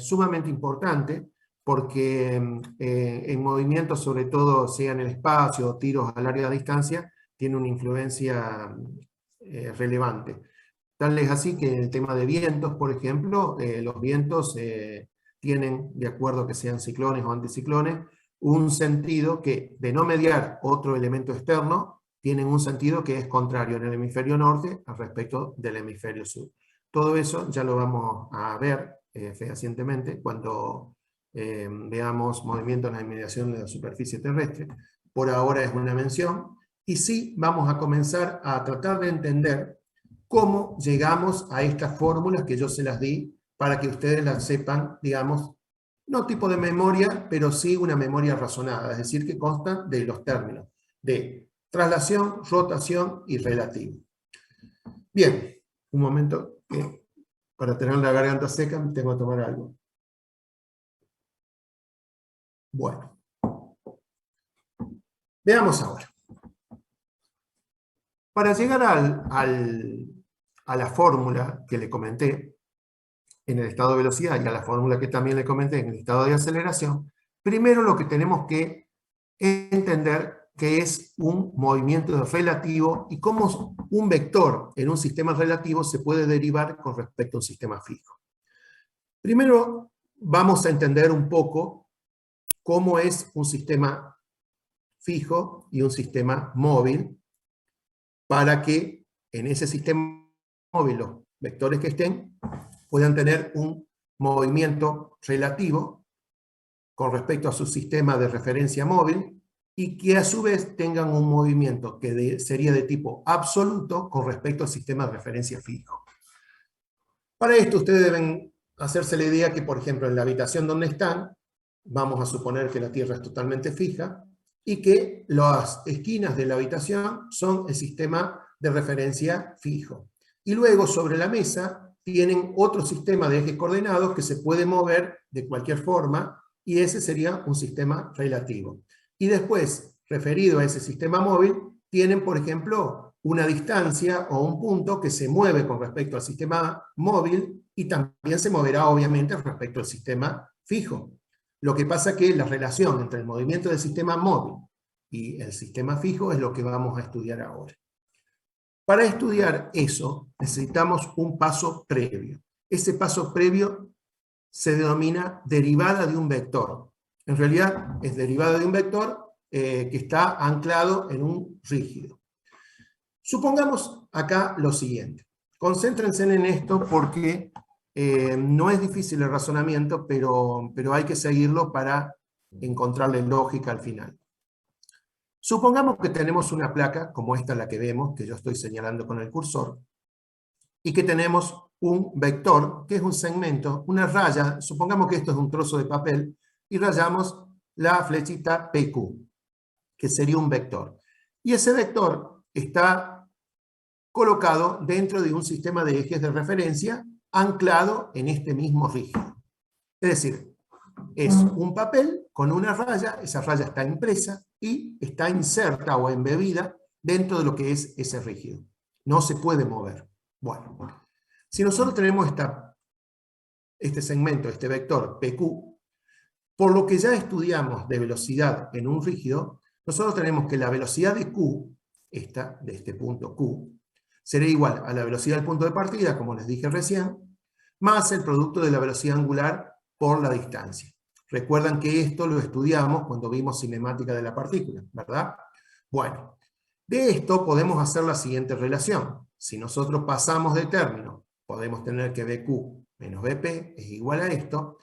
sumamente importante, porque en movimientos, sobre todo sea en el espacio o tiros a larga distancia, tiene una influencia relevante. Tal es así que en el tema de vientos, por ejemplo, los vientos tienen, de acuerdo a que sean ciclones o anticiclones, un sentido que, de no mediar otro elemento externo, tienen un sentido que es contrario en el hemisferio norte al respecto del hemisferio sur. Todo eso ya lo vamos a ver fehacientemente cuando veamos movimientos en la inmediación de la superficie terrestre. Por ahora es una mención, y sí vamos a comenzar a tratar de entender cómo llegamos a estas fórmulas que yo se las di para que ustedes las sepan, digamos, no tipo de memoria, pero sí una memoria razonada, es decir, que consta de los términos de traslación, rotación y relativo. Bien, un momento que para tener la garganta seca tengo que tomar algo. Bueno, veamos ahora. Para llegar a la fórmula que le comenté en el estado de velocidad y a la fórmula que también le comenté en el estado de aceleración, primero lo que tenemos que entender que es un movimiento relativo y cómo un vector en un sistema relativo se puede derivar con respecto a un sistema fijo. Primero vamos a entender un poco cómo es un sistema fijo y un sistema móvil, para que en ese sistema móvil los vectores que estén puedan tener un movimiento relativo con respecto a su sistema de referencia móvil, y que a su vez tengan un movimiento que sería de tipo absoluto con respecto al sistema de referencia fijo. Para esto ustedes deben hacerse la idea que, por ejemplo, en la habitación donde están, vamos a suponer que la Tierra es totalmente fija, y que las esquinas de la habitación son el sistema de referencia fijo. Y luego sobre la mesa tienen otro sistema de ejes coordenados que se puede mover de cualquier forma, y ese sería un sistema relativo. Y después, referido a ese sistema móvil, tienen, por ejemplo, una distancia o un punto que se mueve con respecto al sistema móvil y también se moverá obviamente respecto al sistema fijo. Lo que pasa es que la relación entre el movimiento del sistema móvil y el sistema fijo es lo que vamos a estudiar ahora. Para estudiar eso necesitamos un paso previo. Ese paso previo se denomina derivada de un vector. En realidad es derivada de un vector que está anclado en un rígido. Supongamos acá lo siguiente. Concéntrense en esto porque no es difícil el razonamiento, pero hay que seguirlo para encontrarle lógica al final. Supongamos que tenemos una placa, como esta la que vemos, que yo estoy señalando con el cursor, y que tenemos un vector, que es un segmento, una raya, supongamos que esto es un trozo de papel, y rayamos la flechita PQ, que sería un vector. Y ese vector está colocado dentro de un sistema de ejes de referencia anclado en este mismo rígido. Es decir, es un papel con una raya, esa raya está impresa y está inserta o embebida dentro de lo que es ese rígido. No se puede mover. Bueno, si nosotros tenemos este segmento, este vector PQ, por lo que ya estudiamos de velocidad en un rígido, nosotros tenemos que la velocidad de Q, esta, de este punto Q, será igual a la velocidad del punto de partida, como les dije recién, más el producto de la velocidad angular por la distancia. Recuerdan que esto lo estudiamos cuando vimos cinemática de la partícula, ¿verdad? Bueno, de esto podemos hacer la siguiente relación. Si nosotros pasamos de término, podemos tener que BQ menos BP es igual a esto,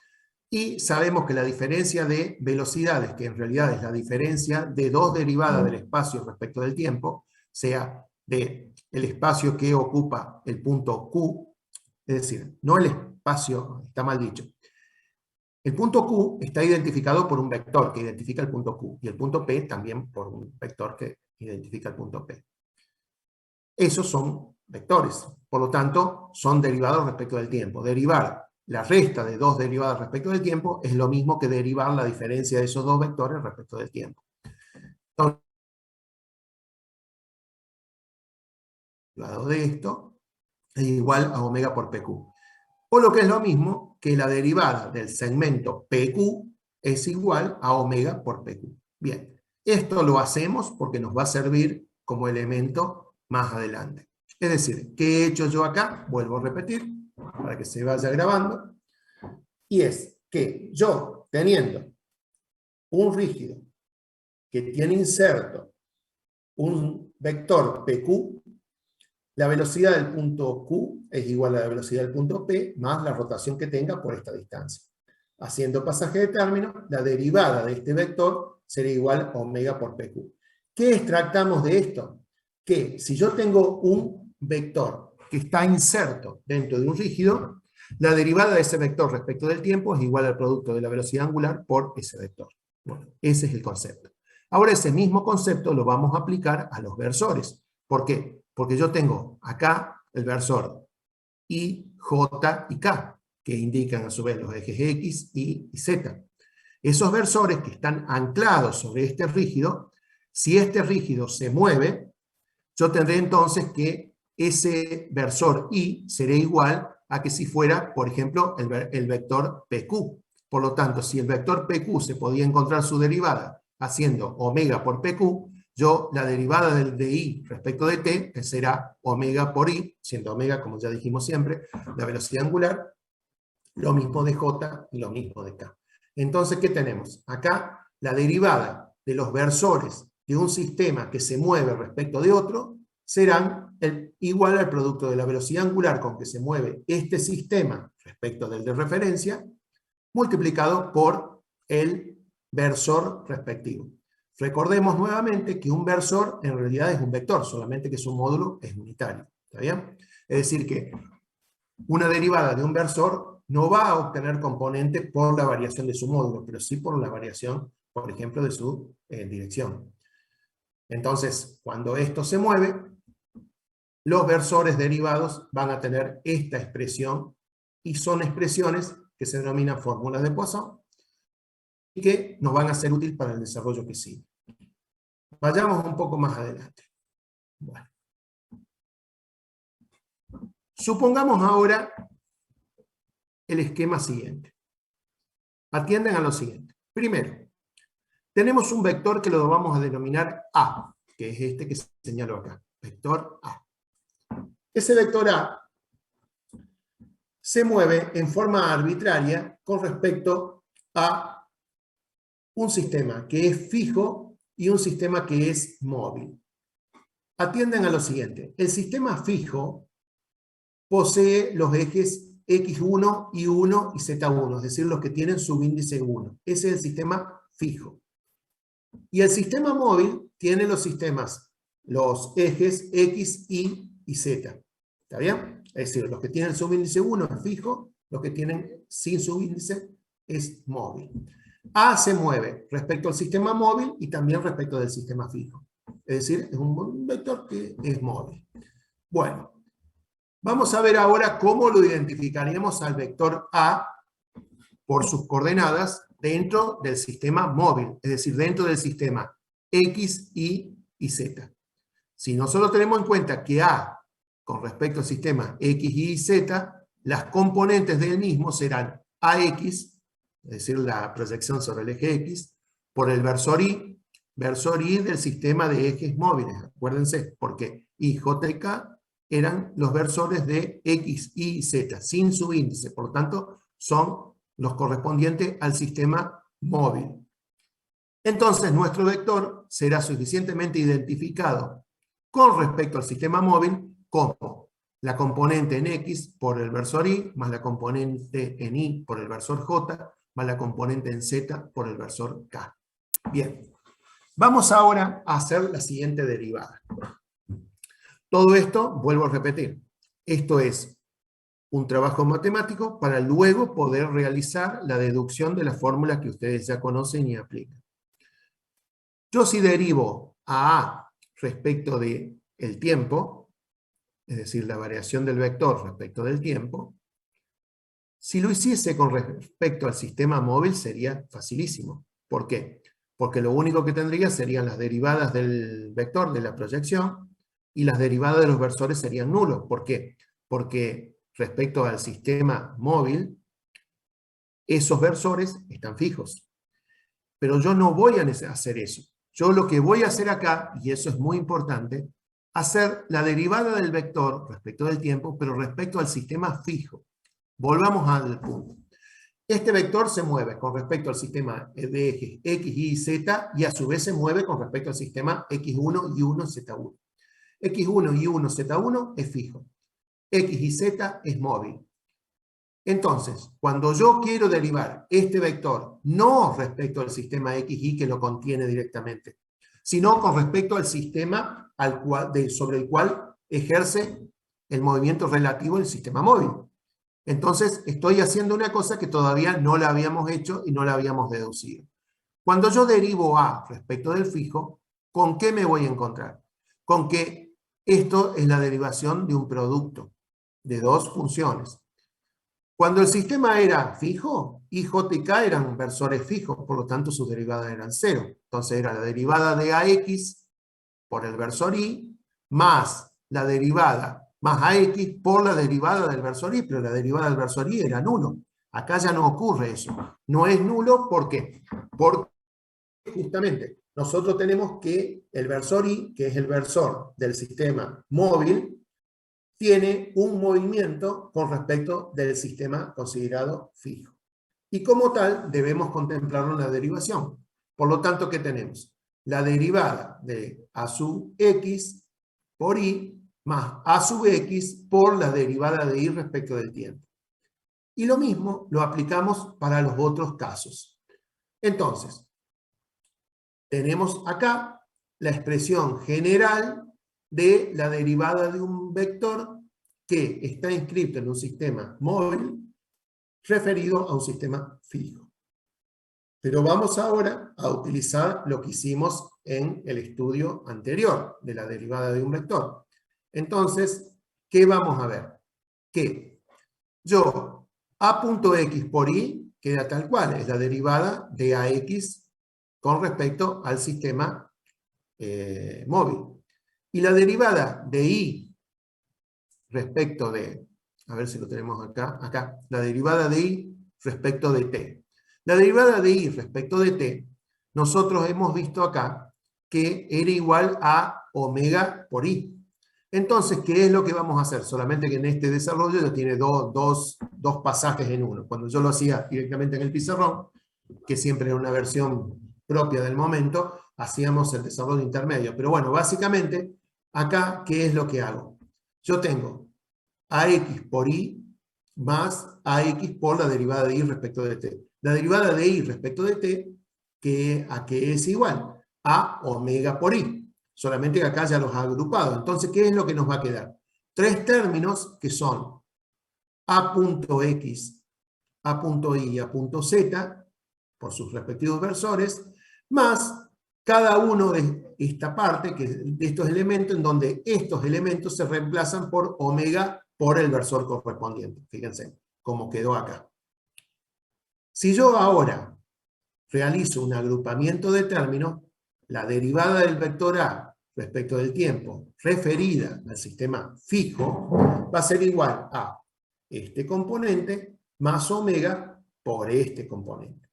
y sabemos que la diferencia de velocidades, que en realidad es la diferencia de dos derivadas del espacio respecto del tiempo, sea del espacio que ocupa el punto Q, es decir, no el espacio, está mal dicho. El punto Q está identificado por un vector que identifica el punto Q, y el punto P también por un vector que identifica el punto P. Esos son vectores, por lo tanto, son derivados respecto del tiempo. Derivar la resta de dos derivadas respecto del tiempo es lo mismo que derivar la diferencia de esos dos vectores respecto del tiempo. Entonces, lado de esto es igual a omega por PQ. O lo que es lo mismo, que la derivada del segmento PQ es igual a omega por PQ. Bien, esto lo hacemos porque nos va a servir como elemento más adelante. Es decir, ¿qué he hecho yo acá? Vuelvo a repetir para que se vaya grabando. Y es que yo, teniendo un rígido que tiene inserto un vector PQ, la velocidad del punto Q es igual a la velocidad del punto P más la rotación que tenga por esta distancia. Haciendo pasaje de término, la derivada de este vector será igual a omega por PQ. ¿Qué extractamos de esto? Que si yo tengo un vector que está inserto dentro de un rígido, la derivada de ese vector respecto del tiempo es igual al producto de la velocidad angular por ese vector. Bueno, ese es el concepto. Ahora ese mismo concepto lo vamos a aplicar a los versores. ¿Por qué? Porque yo tengo acá el versor I, J y K, que indican a su vez los ejes X, Y y Z. Esos versores que están anclados sobre este rígido, si este rígido se mueve, yo tendré entonces que ese versor I será igual a que si fuera, por ejemplo, el vector PQ. Por lo tanto, si el vector PQ se podía encontrar su derivada haciendo omega por PQ, yo la derivada de I respecto de T, que será omega por I, siendo omega, como ya dijimos siempre, la velocidad angular, lo mismo de J y lo mismo de K. Entonces, ¿qué tenemos? Acá la derivada de los versores de un sistema que se mueve respecto de otro serán igual al producto de la velocidad angular con que se mueve este sistema respecto del de referencia, multiplicado por el versor respectivo. Recordemos nuevamente que un versor en realidad es un vector, solamente que su módulo es unitario. ¿Está bien? Es decir que una derivada de un versor no va a obtener componentes por la variación de su módulo, pero sí por la variación, por ejemplo, de su dirección. Entonces, cuando esto se mueve, los versores derivados van a tener esta expresión, y son expresiones que se denominan fórmulas de Poisson, y que nos van a ser útiles para el desarrollo que sigue. Vayamos un poco más adelante. Bueno. Supongamos ahora el esquema siguiente. Atiendan a lo siguiente. Primero, tenemos un vector que lo vamos a denominar A, que es este que señalo acá, vector A. Ese vector A se mueve en forma arbitraria con respecto a un sistema que es fijo y un sistema que es móvil. Atiendan a lo siguiente. El sistema fijo posee los ejes X1, Y1 y Z1, es decir, los que tienen subíndice 1. Ese es el sistema fijo. Y el sistema móvil tiene los ejes X, Y y Z. ¿Está bien? Es decir, los que tienen subíndice 1 es fijo, los que tienen sin subíndice es móvil. A se mueve respecto al sistema móvil y también respecto del sistema fijo. Es decir, es un vector que es móvil. Bueno, vamos a ver ahora cómo lo identificaríamos al vector A por sus coordenadas dentro del sistema móvil, es decir, dentro del sistema X, Y y Z. Si nosotros tenemos en cuenta que A, con respecto al sistema X, Y y Z, las componentes del mismo serán AX, es decir, la proyección sobre el eje X, por el versor Y del sistema de ejes móviles. Acuérdense, porque I, J y K eran los versores de X, Y y Z, sin subíndice, por lo tanto, son los correspondientes al sistema móvil. Entonces, nuestro vector será suficientemente identificado con respecto al sistema móvil como la componente en X por el versor Y, más la componente en Y por el versor J, más la componente en Z por el versor K. Bien, vamos ahora a hacer la siguiente derivada. Todo esto, vuelvo a repetir, esto es un trabajo matemático para luego poder realizar la deducción de la fórmula que ustedes ya conocen y aplican. Yo si derivo a respecto del tiempo, es decir, la variación del vector respecto del tiempo, si lo hiciese con respecto al sistema móvil sería facilísimo. ¿Por qué? Porque lo único que tendría serían las derivadas del vector de la proyección y las derivadas de los versores serían nulos. ¿Por qué? Porque respecto al sistema móvil, esos versores están fijos. Pero yo no voy a hacer eso. Yo lo que voy a hacer acá, y eso es muy importante, hacer la derivada del vector respecto del tiempo, pero respecto al sistema fijo. Volvamos al punto. Este vector se mueve con respecto al sistema de ejes X, Y, Z, y a su vez se mueve con respecto al sistema X1, Y1, Z1. X1, Y1, Z1 es fijo. X y Z es móvil. Entonces, cuando yo quiero derivar este vector, no respecto al sistema XY que lo contiene directamente, sino con respecto al sistema sobre el cual ejerce el movimiento relativo del sistema móvil. Entonces, estoy haciendo una cosa que todavía no la habíamos hecho y no la habíamos deducido. Cuando yo derivo A respecto del fijo, ¿con qué me voy a encontrar? Con que esto es la derivación de un producto de dos funciones. Cuando el sistema era fijo, I, J y K eran versores fijos, por lo tanto sus derivadas eran cero. Entonces era la derivada de AX por el versor I, más la derivada, más AX por la derivada del versor I, pero la derivada del versor I era nulo. Acá ya no ocurre eso. No es nulo, ¿por qué? Porque justamente nosotros tenemos que el versor I, que es el versor del sistema móvil, tiene un movimiento con respecto del sistema considerado fijo. Y como tal, debemos contemplarlo en la derivación. Por lo tanto, ¿qué tenemos? La derivada de A sub X por Y más A sub X por la derivada de Y respecto del tiempo. Y lo mismo lo aplicamos para los otros casos. Entonces, tenemos acá la expresión general de la derivada de un vector que está inscrito en un sistema móvil referido a un sistema fijo. Pero vamos ahora a utilizar lo que hicimos en el estudio anterior de la derivada de un vector. Entonces, ¿qué vamos a ver? Que yo, A.x por Y queda tal cual, es la derivada de AX con respecto al sistema móvil. Y la derivada de Y respecto de, a ver si lo tenemos acá, la derivada de Y respecto de T. La derivada de Y respecto de T, nosotros hemos visto acá que era igual a omega por Y. Entonces, ¿qué es lo que vamos a hacer? Solamente que en este desarrollo ya tiene dos pasajes en uno. Cuando yo lo hacía directamente en el pizarrón, que siempre era una versión propia del momento, hacíamos el desarrollo intermedio. Pero bueno, básicamente, acá, ¿qué es lo que hago? Yo tengo AX por Y más AX por la derivada de Y respecto de T. La derivada de Y respecto de T, ¿a qué es igual? A omega por Y. Solamente que acá ya los ha agrupado. Entonces, ¿qué es lo que nos va a quedar? Tres términos que son A.X, A.Y y A.Z, por sus respectivos versores, más cada uno de esta parte, de estos elementos, en donde estos elementos se reemplazan por omega por el versor correspondiente. Fíjense cómo quedó acá. Si yo ahora realizo un agrupamiento de términos, la derivada del vector A respecto del tiempo referida al sistema fijo va a ser igual a este componente más omega por este componente.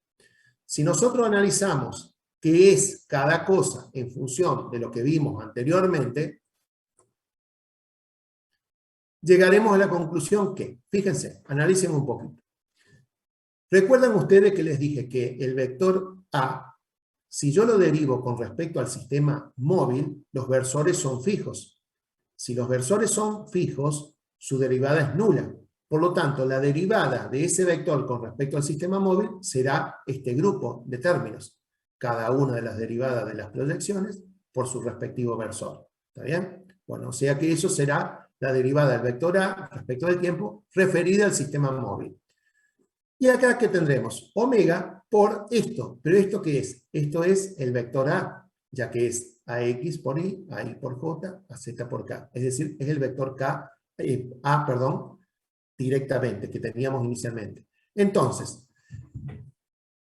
Si nosotros analizamos qué es cada cosa en función de lo que vimos anteriormente, llegaremos a la conclusión que, fíjense, analicen un poquito. ¿Recuerdan ustedes que les dije que el vector A, si yo lo derivo con respecto al sistema móvil, los versores son fijos? Si los versores son fijos, su derivada es nula. Por lo tanto, la derivada de ese vector con respecto al sistema móvil será este grupo de términos. Cada una de las derivadas de las proyecciones por su respectivo versor. ¿Está bien? Bueno, o sea que eso será la derivada del vector A respecto del tiempo referida al sistema móvil. Y acá, ¿qué tendremos? Omega por esto. ¿Pero esto qué es? Esto es el vector A, ya que es AX por Y, AI por J, AZ por K. Es decir, es el vector A, directamente, que teníamos inicialmente. Entonces,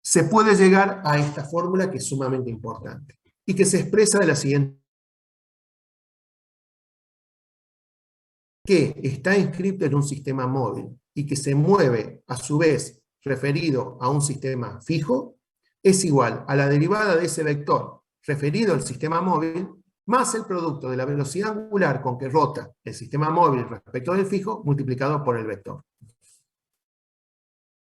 se puede llegar a esta fórmula que es sumamente importante y que se expresa de la siguiente: que está inscrito en un sistema móvil y que se mueve a su vez referido a un sistema fijo es igual a la derivada de ese vector referido al sistema móvil más el producto de la velocidad angular con que rota el sistema móvil respecto del fijo multiplicado por el vector.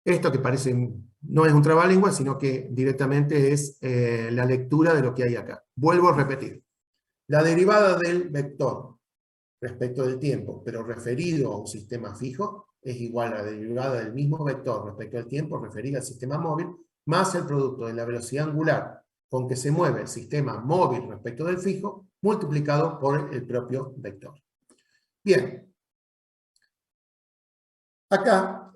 Esto que parece, no es un trabalengua, sino que directamente es la lectura de lo que hay acá. Vuelvo a repetir. La derivada del vector respecto del tiempo, pero referido a un sistema fijo, es igual a la derivada del mismo vector respecto al tiempo referido al sistema móvil, más el producto de la velocidad angular con que se mueve el sistema móvil respecto del fijo, multiplicado por el propio vector. Bien. Acá,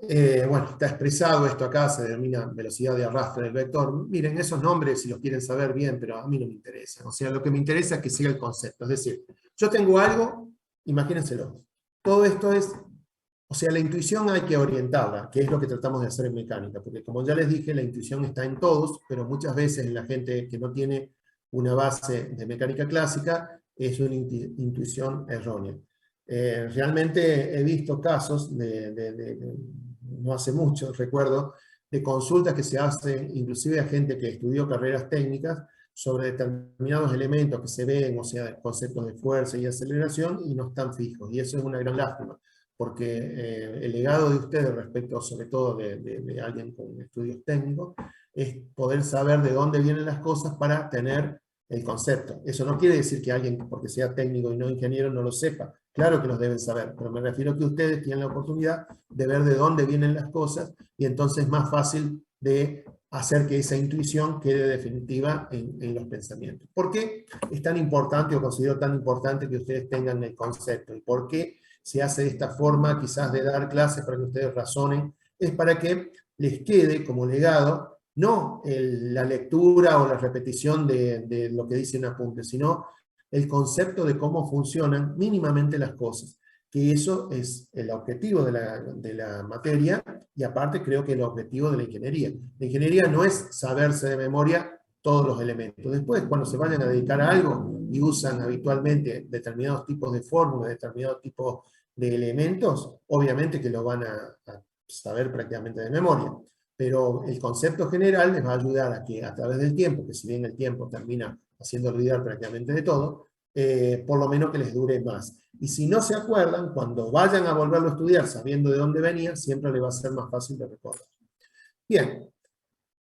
bueno, está expresado esto acá, se denomina velocidad de arrastre del vector. Miren, esos nombres, si los quieren saber bien, pero a mí no me interesa. O sea, lo que me interesa es que siga el concepto. Es decir, yo tengo algo, imagínenselo. Todo esto es, o sea, la intuición hay que orientarla, que es lo que tratamos de hacer en mecánica, porque como ya les dije, la intuición está en todos, pero muchas veces la gente que no tiene una base de mecánica clásica es una intuición errónea. Realmente he visto casos, no hace mucho, recuerdo, de consultas que se hacen, inclusive a gente que estudió carreras técnicas, sobre determinados elementos que se ven, o sea, conceptos de fuerza y aceleración, y no están fijos. Y eso es una gran lástima, porque el legado de ustedes respecto, sobre todo de alguien con estudios técnicos, es poder saber de dónde vienen las cosas para tener el concepto. Eso no quiere decir que alguien, porque sea técnico y no ingeniero, no lo sepa. Claro que los deben saber, pero me refiero a que ustedes tienen la oportunidad de ver de dónde vienen las cosas y entonces es más fácil de hacer que esa intuición quede definitiva en los pensamientos. ¿Por qué es tan importante o considero tan importante que ustedes tengan el concepto? ¿Y por qué se hace de esta forma quizás de dar clases para que ustedes razonen? Es para que les quede como legado no la lectura o la repetición de lo que dice un apunte, sino el concepto de cómo funcionan mínimamente las cosas, que eso es el objetivo de la materia y aparte creo que el objetivo de la ingeniería. La ingeniería no es saberse de memoria todos los elementos. Después, cuando se vayan a dedicar a algo y usan habitualmente determinados tipos de fórmulas, determinados tipos de elementos, obviamente que lo van a saber prácticamente de memoria. Pero el concepto general les va a ayudar a que a través del tiempo, que si bien el tiempo termina haciendo olvidar prácticamente de todo, por lo menos que les dure más. Y si no se acuerdan, cuando vayan a volverlo a estudiar sabiendo de dónde venía, siempre les va a ser más fácil de recordar. Bien,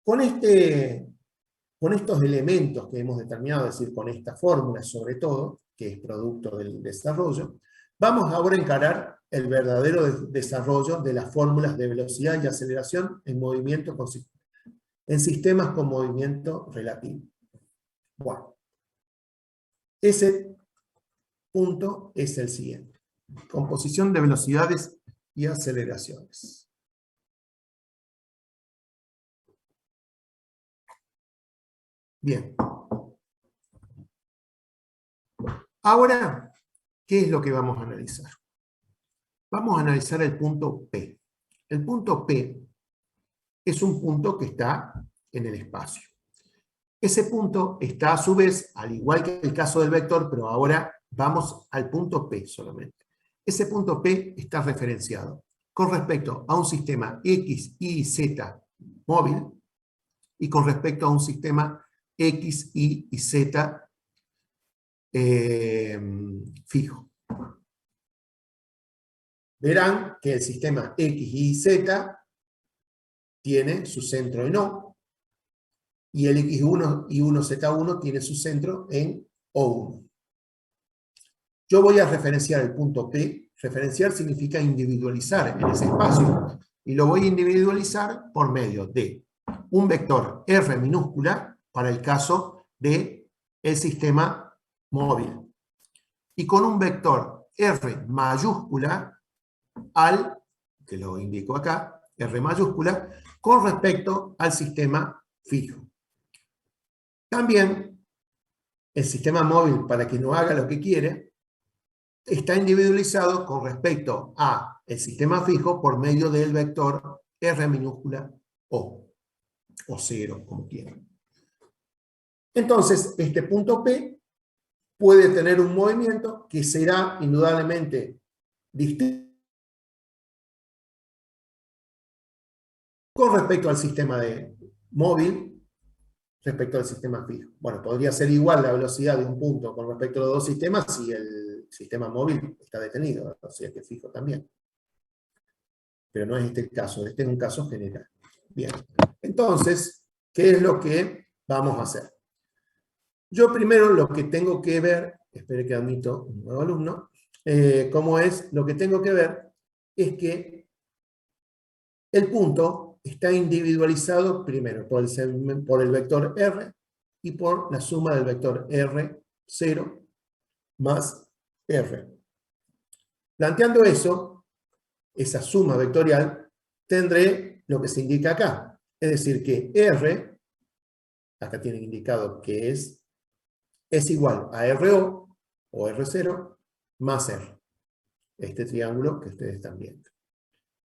con estos elementos que hemos determinado, es decir, con esta fórmula sobre todo, que es producto del desarrollo, vamos ahora a encarar el verdadero desarrollo de las fórmulas de velocidad y aceleración en movimiento en sistemas con movimiento relativo. Bueno, ese punto es el siguiente. Composición de velocidades y aceleraciones. Bien. Ahora, ¿qué es lo que vamos a analizar? Vamos a analizar el punto P. El punto P es un punto que está en el espacio. Ese punto está a su vez, al igual que el caso del vector, pero ahora vamos al punto P solamente. Ese punto P está referenciado con respecto a un sistema X, Y, Z móvil y con respecto a un sistema X, Y y Z fijo. Verán que el sistema X, Y, Z tiene su centro en O y el X1 y 1Z1 tiene su centro en O1. Yo voy a referenciar el punto P. Referenciar significa individualizar en ese espacio. Y lo voy a individualizar por medio de un vector R minúscula para el caso del sistema móvil. Y con un vector R mayúscula que lo indico acá, R mayúscula, con respecto al sistema fijo. También el sistema móvil, para que no haga lo que quiere, está individualizado con respecto a el sistema fijo por medio del vector R minúscula O 0, como quieran. Entonces, este punto P puede tener un movimiento que será indudablemente distinto con respecto al sistema de móvil, respecto al sistema fijo. Bueno, podría ser igual la velocidad de un punto con respecto a los dos sistemas si el sistema móvil está detenido, o sea que fijo también. Pero no es este el caso, este es un caso general. Bien, entonces, ¿qué es lo que vamos a hacer? Yo primero lo que tengo que ver, espere que admito un nuevo alumno, ¿cómo es? Lo que tengo que ver es que el punto está individualizado primero por el vector R y por la suma del vector R0 más R. Planteando eso, esa suma vectorial, tendré lo que se indica acá. Es decir, que R, acá tienen indicado que es igual a RO o R0 más R. Este triángulo que ustedes están viendo.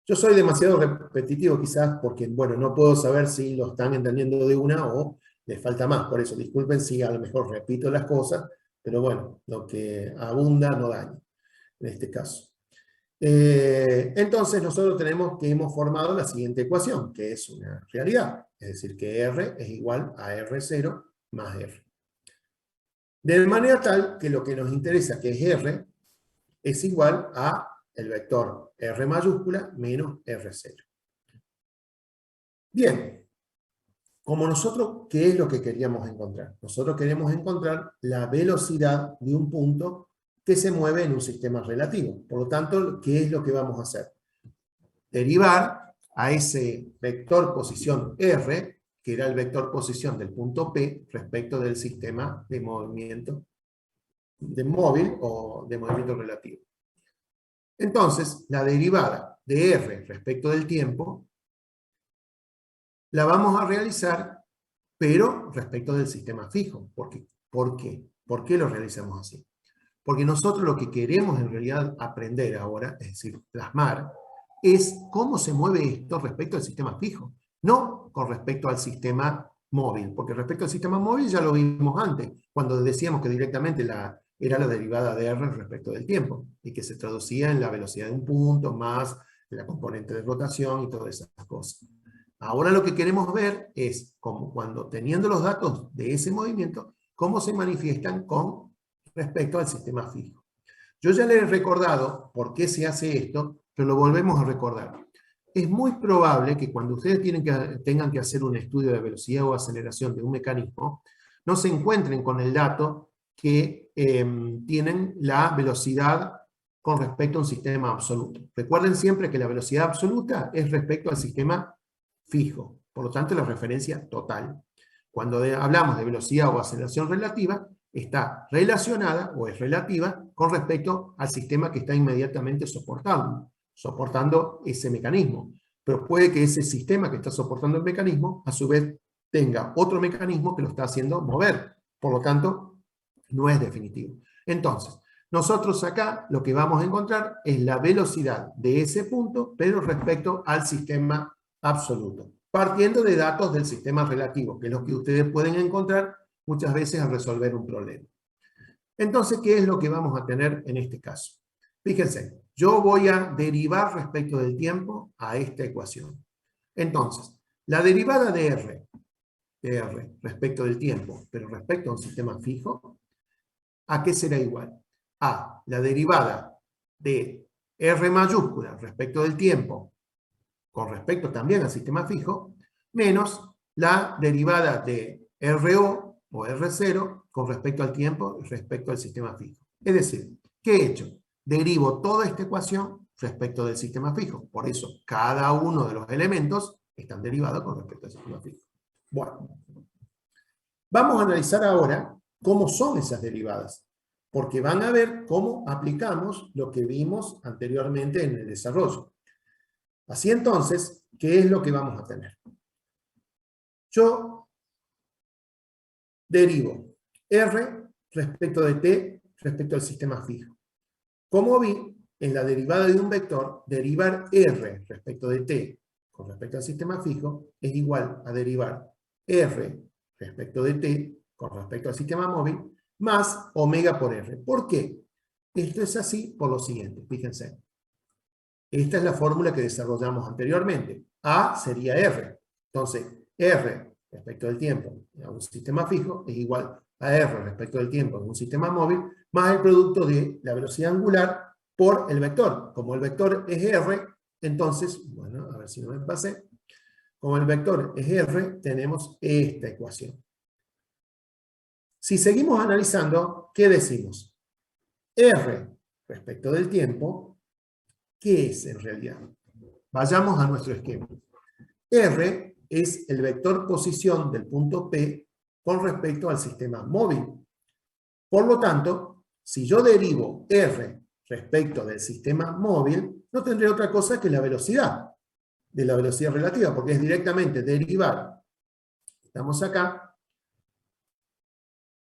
Yo soy demasiado repetitivo quizás porque, bueno, no puedo saber si lo están entendiendo de una o les falta más. Por eso, disculpen si a lo mejor repito las cosas, pero bueno, lo que abunda no daña, en este caso. Entonces, nosotros tenemos que hemos formado la siguiente ecuación, que es una realidad. Es decir, que R es igual a R0 más R. De manera tal que lo que nos interesa, que es R, es igual a el vector R mayúscula menos R0. Bien, como nosotros, ¿qué es lo que queríamos encontrar? Nosotros queremos encontrar la velocidad de un punto que se mueve en un sistema relativo. Por lo tanto, ¿qué es lo que vamos a hacer? Derivar a ese vector posición R, que era el vector posición del punto P, respecto del sistema de movimiento de móvil o de movimiento relativo. Entonces, la derivada de R respecto del tiempo la vamos a realizar, pero respecto del sistema fijo. ¿Por qué? ¿Por qué lo realizamos así? Porque nosotros lo que queremos en realidad aprender ahora, es decir, plasmar, es cómo se mueve esto respecto al sistema fijo, no con respecto al sistema móvil, porque respecto al sistema móvil ya lo vimos antes, cuando decíamos que directamente era la derivada de R respecto del tiempo, y que se traducía en la velocidad de un punto, más la componente de rotación y todas esas cosas. Ahora lo que queremos ver es cómo cuando teniendo los datos de ese movimiento, cómo se manifiestan con respecto al sistema fijo. Yo ya les he recordado por qué se hace esto, pero lo volvemos a recordar. Es muy probable que cuando ustedes tengan que hacer un estudio de velocidad o aceleración de un mecanismo, no se encuentren con el dato que tienen la velocidad con respecto a un sistema absoluto. Recuerden siempre que la velocidad absoluta es respecto al sistema fijo, por lo tanto la referencia total. Cuando hablamos de velocidad o aceleración relativa, está relacionada o es relativa con respecto al sistema que está inmediatamente soportando ese mecanismo. Pero puede que ese sistema que está soportando el mecanismo, a su vez, tenga otro mecanismo que lo está haciendo mover. Por lo tanto, no es definitivo. Entonces, nosotros acá lo que vamos a encontrar es la velocidad de ese punto, pero respecto al sistema absoluto, partiendo de datos del sistema relativo, que es lo que ustedes pueden encontrar muchas veces al resolver un problema. Entonces, ¿qué es lo que vamos a tener en este caso? Fíjense, yo voy a derivar respecto del tiempo a esta ecuación. Entonces, la derivada de R respecto del tiempo, pero respecto a un sistema fijo, ¿a qué será igual? A la derivada de R mayúscula respecto del tiempo con respecto también al sistema fijo, menos la derivada de RO o R0 con respecto al tiempo y respecto al sistema fijo. Es decir, ¿qué he hecho? Derivo toda esta ecuación respecto del sistema fijo. Por eso, cada uno de los elementos están derivados con respecto al sistema fijo. Bueno, vamos a analizar ahora cómo son esas derivadas, porque van a ver cómo aplicamos lo que vimos anteriormente en el desarrollo. Así entonces, ¿qué es lo que vamos a tener? Yo derivo R respecto de T respecto al sistema fijo. Como vi, en la derivada de un vector, derivar R respecto de T con respecto al sistema fijo es igual a derivar R respecto de T con respecto al sistema móvil más omega por R. ¿Por qué? Esto es así por lo siguiente, fíjense. Esta es la fórmula que desarrollamos anteriormente. A sería R. Entonces, R respecto del tiempo a un sistema fijo es igual a R respecto del tiempo en un sistema móvil, más el producto de la velocidad angular por el vector. Como el vector es R, entonces, bueno, a ver si no me pasé. Como el vector es R, tenemos esta ecuación. Si seguimos analizando, ¿qué decimos? R respecto del tiempo, ¿qué es en realidad? Vayamos a nuestro esquema. R es el vector posición del punto P con respecto al sistema móvil. Por lo tanto, si yo derivo R respecto del sistema móvil, no tendré otra cosa que la velocidad de la velocidad relativa, porque es directamente derivar, estamos acá,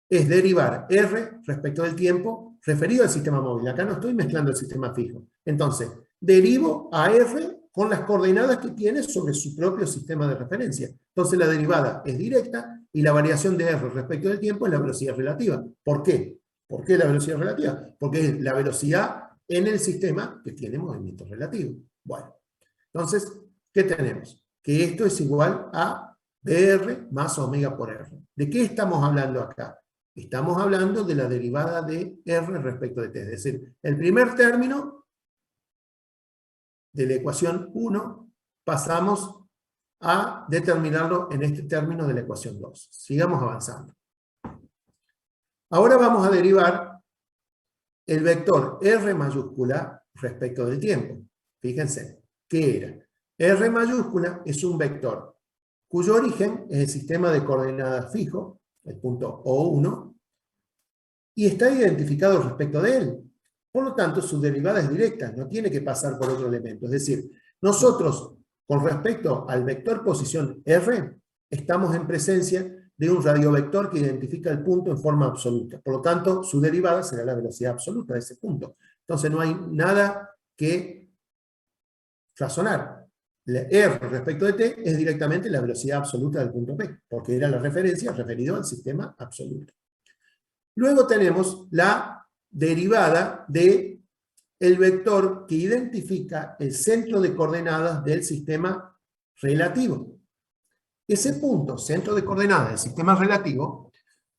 es derivar R respecto del tiempo referido al sistema móvil. Acá no estoy mezclando el sistema fijo. Entonces, derivo a R con las coordenadas que tiene sobre su propio sistema de referencia. Entonces la derivada es directa y la variación de R respecto del tiempo es la velocidad relativa. ¿Por qué? ¿Por qué la velocidad relativa? Porque es la velocidad en el sistema que tiene movimiento relativo. Bueno, entonces, ¿qué tenemos? Que esto es igual a dr más omega por R. ¿De qué estamos hablando acá? Estamos hablando de la derivada de R respecto de t. Es decir, el primer término de la ecuación 1 pasamos a determinarlo en este término de la ecuación 2. Sigamos avanzando. Ahora vamos a derivar el vector R mayúscula respecto del tiempo. Fíjense, ¿qué era? R mayúscula es un vector cuyo origen es el sistema de coordenadas fijo, el punto O1, y está identificado respecto de él. Por lo tanto, su derivada es directa, no tiene que pasar por otro elemento. Es decir, nosotros, con respecto al vector posición R, estamos en presencia de un radiovector que identifica el punto en forma absoluta. Por lo tanto, su derivada será la velocidad absoluta de ese punto. Entonces, no hay nada que razonar. R respecto de t es directamente la velocidad absoluta del punto P, porque era la referencia referido al sistema absoluto. Luego tenemos la derivada de el vector que identifica el centro de coordenadas del sistema relativo. Ese punto, centro de coordenadas del sistema relativo,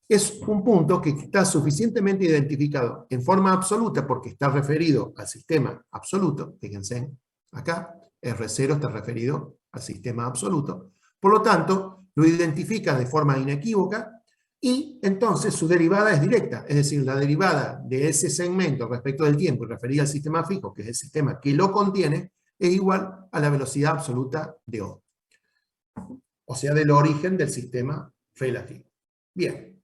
es un punto que está suficientemente identificado en forma absoluta porque está referido al sistema absoluto. Fíjense, acá R0 está referido al sistema absoluto. Por lo tanto, lo identifica de forma inequívoca y entonces su derivada es directa. Es decir, la derivada de ese segmento respecto del tiempo referida al sistema fijo, que es el sistema que lo contiene, es igual a la velocidad absoluta de O. O sea, del origen del sistema relativo. Bien.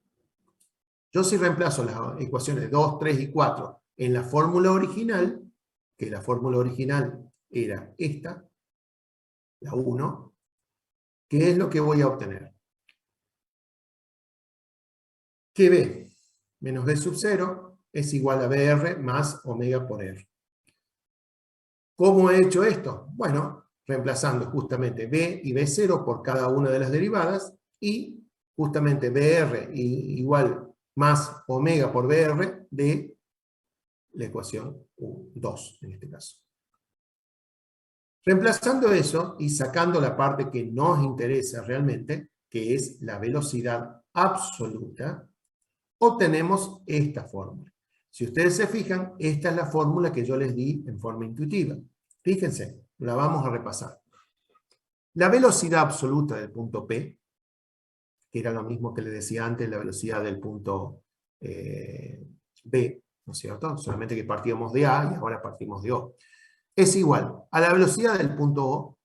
Yo si reemplazo las ecuaciones 2, 3 y 4 en la fórmula original, que la fórmula original era esta, la 1, ¿qué es lo que voy a obtener? Que B menos B sub 0 es igual a BR más omega por R. ¿Cómo he hecho esto? Bueno, reemplazando justamente B y B0 por cada una de las derivadas y justamente BR igual más omega por BR de la ecuación 2 en este caso. Reemplazando eso y sacando la parte que nos interesa realmente, que es la velocidad absoluta, obtenemos esta fórmula. Si ustedes se fijan, esta es la fórmula que yo les di en forma intuitiva. Fíjense, la vamos a repasar. La velocidad absoluta del punto P, que era lo mismo que les decía antes, la velocidad del punto B, ¿no es cierto? Solamente que partíamos de A y ahora partimos de O. Es igual a la velocidad del punto O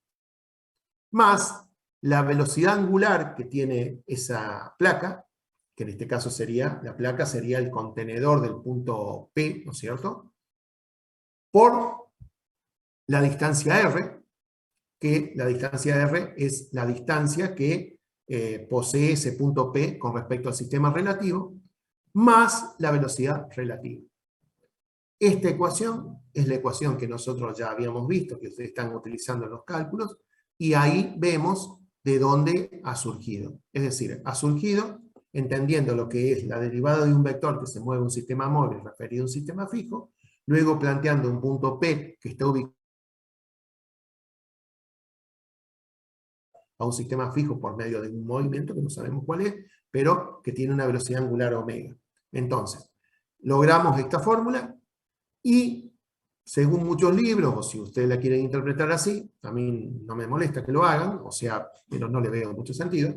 más la velocidad angular que tiene esa placa, que en este caso sería, la placa sería el contenedor del punto P, ¿no es cierto? Por la distancia R, que la distancia R es la distancia que posee ese punto P con respecto al sistema relativo, más la velocidad relativa. Esta ecuación es la ecuación que nosotros ya habíamos visto, que ustedes están utilizando en los cálculos, y ahí vemos de dónde ha surgido. Es decir, ha surgido entendiendo lo que es la derivada de un vector que se mueve en un sistema móvil referido a un sistema fijo, luego planteando un punto P que está ubicado a un sistema fijo por medio de un movimiento que no sabemos cuál es, pero que tiene una velocidad angular omega. Entonces, logramos esta fórmula y según muchos libros, o si ustedes la quieren interpretar así, a mí no me molesta que lo hagan, o sea, pero no le veo mucho sentido.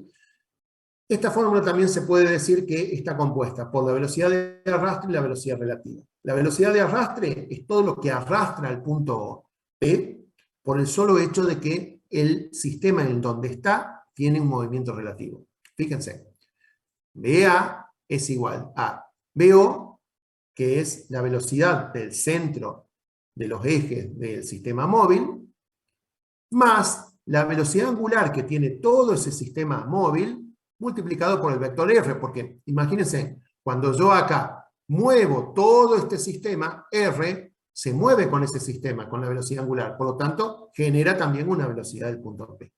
Esta fórmula también se puede decir que está compuesta por la velocidad de arrastre y la velocidad relativa. La velocidad de arrastre es todo lo que arrastra al punto P por el solo hecho de que el sistema en donde está tiene un movimiento relativo. Fíjense, BA es igual a BO, que es la velocidad del centro de los ejes del sistema móvil, más la velocidad angular que tiene todo ese sistema móvil, multiplicado por el vector R, porque imagínense, cuando yo acá muevo todo este sistema, R se mueve con ese sistema, con la velocidad angular, por lo tanto, genera también una velocidad del punto P.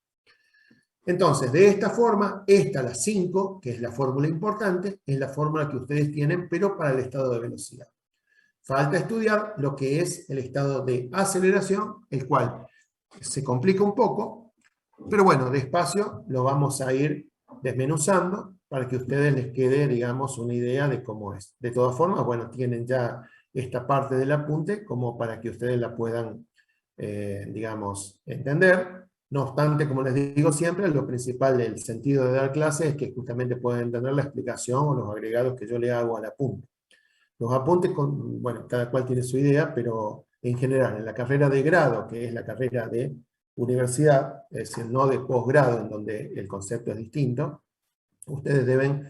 Entonces, de esta forma, esta, la 5, que es la fórmula importante, es la fórmula que ustedes tienen, pero para el estado de velocidad. Falta estudiar lo que es el estado de aceleración, el cual se complica un poco, pero bueno, despacio lo vamos a ir desmenuzando para que a ustedes les quede, digamos, una idea de cómo es. De todas formas, bueno, tienen ya esta parte del apunte como para que ustedes la puedan, digamos, entender. No obstante, como les digo siempre, lo principal del sentido de dar clases es que justamente puedan entender la explicación o los agregados que yo le hago al apunte. Los apuntes, bueno, cada cual tiene su idea, pero en general, en la carrera de grado, que es la carrera de universidad, es decir, no de posgrado, en donde el concepto es distinto, ustedes deben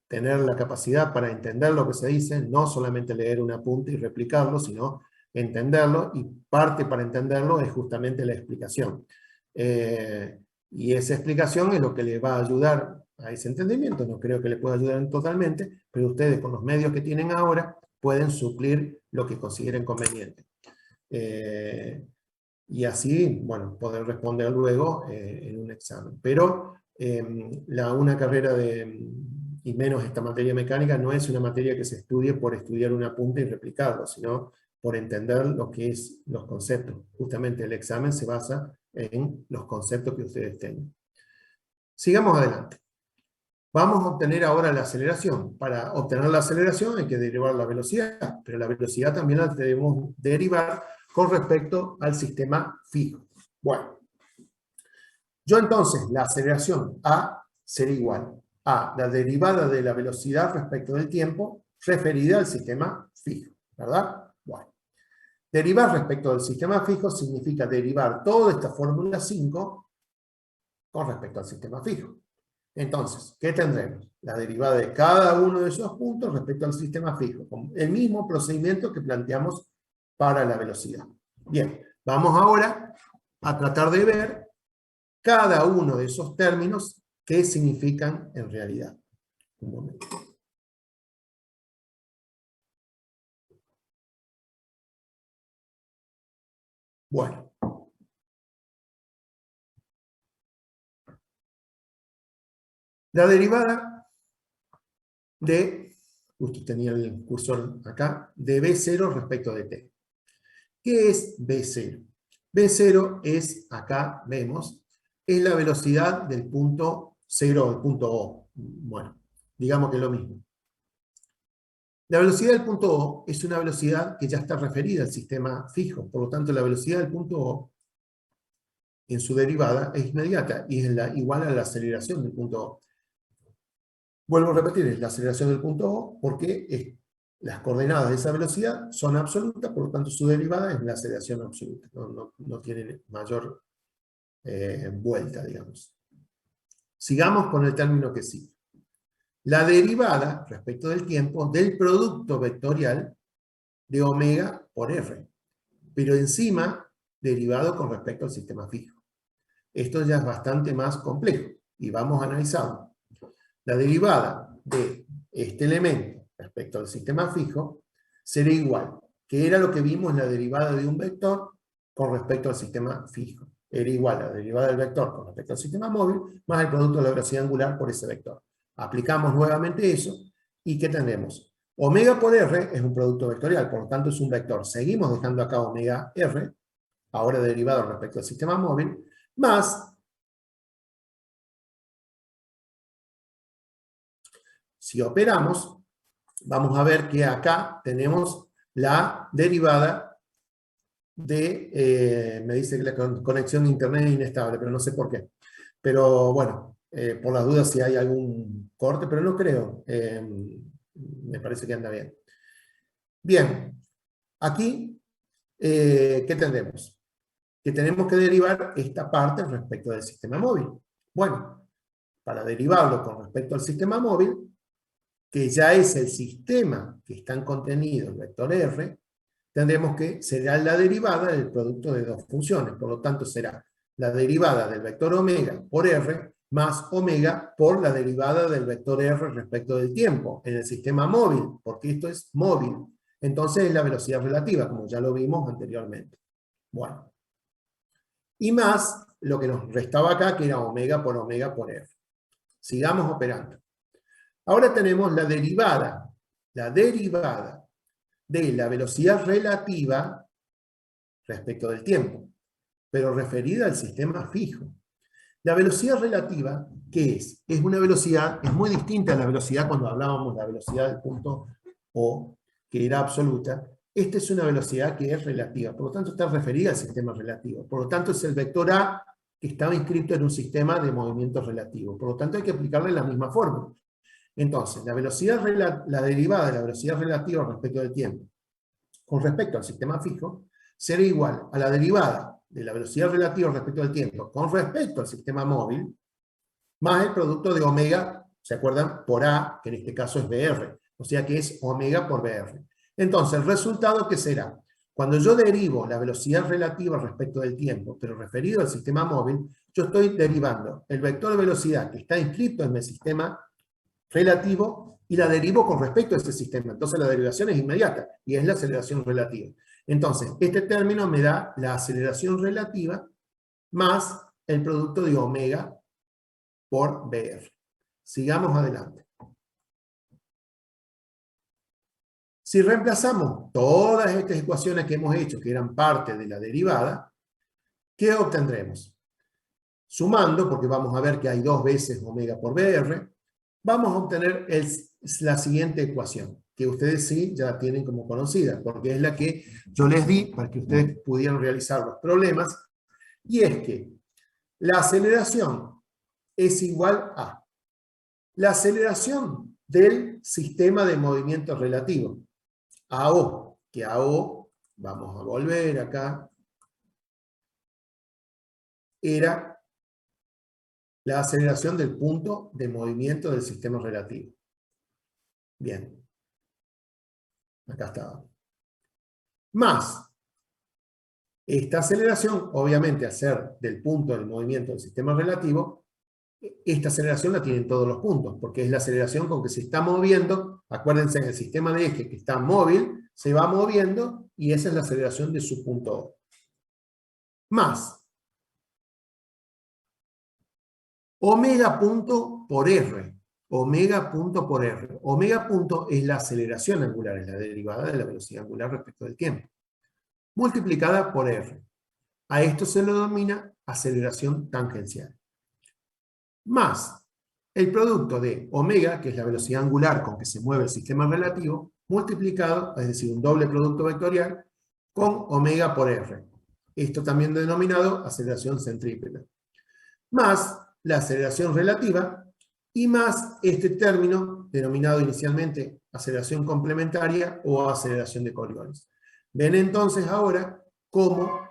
tener la capacidad para entender lo que se dice, no solamente leer un apunte y replicarlo, sino entenderlo, y parte para entenderlo es justamente la explicación. Y esa explicación es lo que les va a ayudar a ese entendimiento. No creo que le pueda ayudar totalmente, pero ustedes con los medios que tienen ahora pueden suplir lo que consideren conveniente. Y así, bueno, poder responder luego en un examen. Pero una carrera y menos esta materia mecánica, no es una materia que se estudie por estudiar un apunte y replicarlo, sino por entender lo que es los conceptos. Justamente el examen se basa en los conceptos que ustedes tengan. Sigamos adelante. Vamos a obtener ahora la aceleración. Para obtener la aceleración hay que derivar la velocidad, pero la velocidad también la debemos derivar con respecto al sistema fijo. Bueno, yo entonces la aceleración A será igual a la derivada de la velocidad respecto del tiempo referida al sistema fijo, ¿verdad? Bueno, derivar respecto del sistema fijo significa derivar toda esta fórmula 5 con respecto al sistema fijo. Entonces, ¿qué tendremos? La derivada de cada uno de esos puntos respecto al sistema fijo, con el mismo procedimiento que planteamos para la velocidad. Bien, vamos ahora a tratar de ver cada uno de esos términos qué significan en realidad. Un momento. Bueno. La derivada de, justo tenía el cursor acá, de B0 respecto de T. ¿Qué es B0? B0 es, acá vemos, es la velocidad del punto 0 al punto O. Bueno, digamos que es lo mismo. La velocidad del punto O es una velocidad que ya está referida al sistema fijo, por lo tanto la velocidad del punto O en su derivada es inmediata y es igual a la aceleración del punto O. Vuelvo a repetir, es la aceleración del punto O porque las coordenadas de esa velocidad son absolutas, por lo tanto su derivada es la aceleración absoluta, no tiene mayor vuelta, digamos. Sigamos con el término que sigue. La derivada, respecto del tiempo, del producto vectorial de omega por R, pero encima derivado con respecto al sistema fijo. Esto ya es bastante más complejo y vamos a analizarlo. La derivada de este elemento respecto al sistema fijo será igual, que era lo que vimos en la derivada de un vector con respecto al sistema fijo. Era igual a la derivada del vector con respecto al sistema móvil, más el producto de la velocidad angular por ese vector. Aplicamos nuevamente eso, ¿y qué tenemos? Omega por R es un producto vectorial, por lo tanto es un vector. Seguimos dejando acá omega R, ahora derivado respecto al sistema móvil, más Si operamos, vamos a ver que acá tenemos la derivada de, me dice que la conexión de internet es inestable, pero no sé por qué. Pero bueno, por las dudas si hay algún corte, pero no creo. Me parece que anda bien. Bien, aquí, ¿qué tendremos? Que tenemos que derivar esta parte respecto del sistema móvil. Bueno, para derivarlo con respecto al sistema móvil, que ya es el sistema que está en contenido el vector R, tendremos que será la derivada del producto de dos funciones. Por lo tanto, será la derivada del vector omega por R más omega por la derivada del vector R respecto del tiempo en el sistema móvil, porque esto es móvil. Entonces es la velocidad relativa, como ya lo vimos anteriormente. Bueno. Y más lo que nos restaba acá, que era omega por R. Sigamos operando. Ahora tenemos la derivada de la velocidad relativa respecto del tiempo, pero referida al sistema fijo. La velocidad relativa, ¿qué es? Es una velocidad, es muy distinta a la velocidad cuando hablábamos de la velocidad del punto O, que era absoluta. Esta es una velocidad que es relativa, por lo tanto está referida al sistema relativo. Por lo tanto es el vector A que estaba inscrito en un sistema de movimiento relativo. Por lo tanto hay que aplicarle la misma fórmula. Entonces, la derivada de la velocidad relativa respecto del tiempo con respecto al sistema fijo será igual a la derivada de la velocidad relativa respecto al tiempo con respecto al sistema móvil más el producto de omega, ¿se acuerdan? Por A, que en este caso es BR. O sea que es omega por BR. Entonces, el resultado, ¿qué será? Cuando yo derivo la velocidad relativa respecto del tiempo, pero referido al sistema móvil, yo estoy derivando el vector de velocidad que está inscrito en el sistema relativo y la derivo con respecto a ese sistema. Entonces la derivación es inmediata y es la aceleración relativa. Entonces, este término me da la aceleración relativa más el producto de omega por BR. Sigamos adelante. Si reemplazamos todas estas ecuaciones que hemos hecho, que eran parte de la derivada, ¿qué obtendremos? Sumando, porque vamos a ver que hay 2 veces omega por BR, vamos a obtener la siguiente ecuación, que ustedes sí ya tienen como conocida, porque es la que yo les di para que ustedes pudieran realizar los problemas, y es que la aceleración es igual a la aceleración del sistema de movimiento relativo, AO, que AO, vamos a volver acá, era la aceleración del punto de movimiento del sistema relativo. Bien. Acá estaba. Más esta aceleración, obviamente, al ser del punto del movimiento del sistema relativo, esta aceleración la tienen todos los puntos, porque es la aceleración con que se está moviendo. Acuérdense, en el sistema de eje que está móvil, se va moviendo y esa es la aceleración de su punto O. Más omega punto por R. Omega punto por R. Omega punto es la aceleración angular, es la derivada de la velocidad angular respecto del tiempo, multiplicada por R. A esto se lo denomina aceleración tangencial. Más el producto de omega, que es la velocidad angular con que se mueve el sistema relativo, multiplicado, es decir, un doble producto vectorial, con omega por R. Esto también denominado aceleración centrípeta. Más la aceleración relativa y más este término denominado inicialmente aceleración complementaria o aceleración de Coriolis. Ven entonces ahora cómo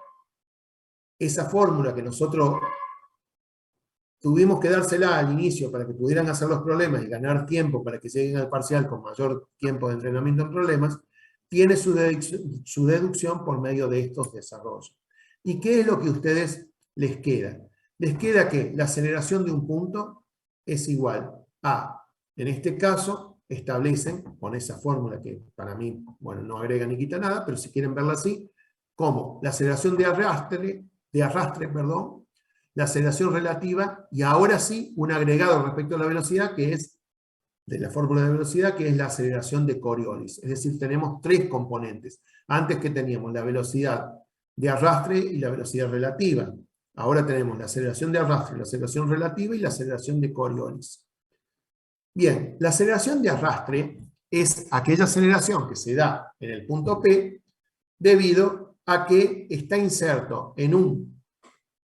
esa fórmula que nosotros tuvimos que dársela al inicio para que pudieran hacer los problemas y ganar tiempo para que lleguen al parcial con mayor tiempo de entrenamiento en problemas, tiene su deducción por medio de estos desarrollos. ¿Y qué es lo que a ustedes les queda? Les queda que la aceleración de un punto es igual a, en este caso, establecen con esa fórmula que para mí, bueno, no agrega ni quita nada, pero si quieren verla así, como la aceleración de arrastre, la aceleración relativa, y ahora sí, un agregado respecto a la velocidad, que es de la fórmula de velocidad, que es la aceleración de Coriolis. Es decir, tenemos 3 componentes. Antes que teníamos la velocidad de arrastre y la velocidad relativa. Ahora tenemos la aceleración de arrastre, la aceleración relativa y la aceleración de Coriolis. Bien, la aceleración de arrastre es aquella aceleración que se da en el punto P debido a que está inserto en un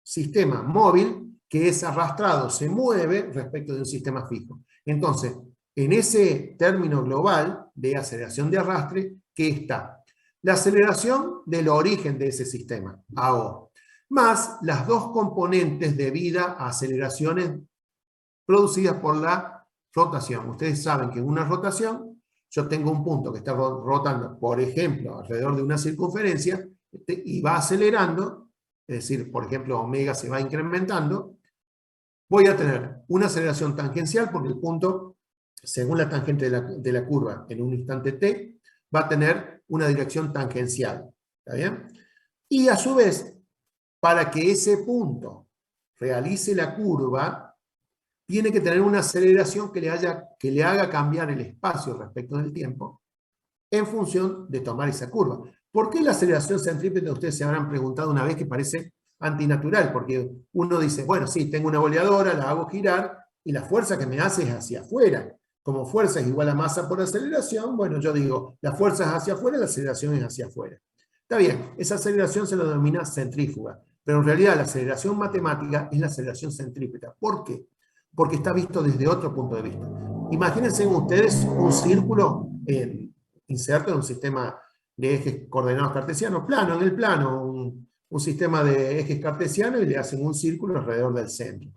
sistema móvil que es arrastrado, se mueve respecto de un sistema fijo. Entonces, en ese término global de aceleración de arrastre, ¿qué está? La aceleración del origen de ese sistema, AO, más las dos componentes debidas a aceleraciones producidas por la rotación. Ustedes saben que en una rotación yo tengo un punto que está rotando, por ejemplo, alrededor de una circunferencia y va acelerando, es decir, por ejemplo, omega se va incrementando, voy a tener una aceleración tangencial porque el punto, según la tangente de la curva en un instante t, va a tener una dirección tangencial. ¿Está bien? Y a su vez, para que ese punto realice la curva, tiene que tener una aceleración que le haga cambiar el espacio respecto del tiempo en función de tomar esa curva. ¿Por qué la aceleración centrípeta? Ustedes se habrán preguntado una vez, que parece antinatural, porque uno dice, bueno, sí, tengo una boleadora, la hago girar y la fuerza que me hace es hacia afuera. Como fuerza es igual a masa por aceleración, bueno, yo digo, la fuerza es hacia afuera, la aceleración es hacia afuera. Está bien, esa aceleración se la denomina centrífuga, pero en realidad la aceleración matemática es la aceleración centrípeta. ¿Por qué? Porque está visto desde otro punto de vista. Imagínense ustedes un círculo inserto en un sistema de ejes coordenados cartesianos, plano, en el plano, un sistema de ejes cartesianos y le hacen un círculo alrededor del centro.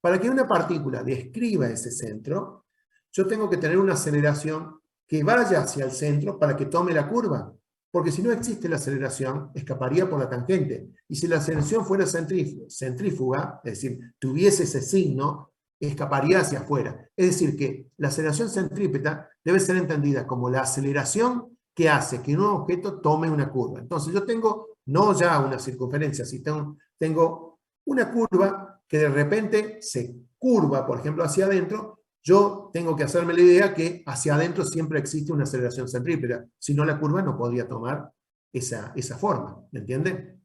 Para que una partícula describa ese centro, yo tengo que tener una aceleración que vaya hacia el centro para que tome la curva. Porque si no existe la aceleración, escaparía por la tangente. Y si la aceleración fuera centrífuga, es decir, tuviese ese signo, escaparía hacia afuera. Es decir, que la aceleración centrípeta debe ser entendida como la aceleración que hace que un objeto tome una curva. Entonces yo tengo no ya una circunferencia, sino tengo una curva que de repente se curva, por ejemplo, hacia adentro. Yo tengo que hacerme la idea que hacia adentro siempre existe una aceleración centrípeta. Si no, la curva no podría tomar esa forma. ¿Me entienden?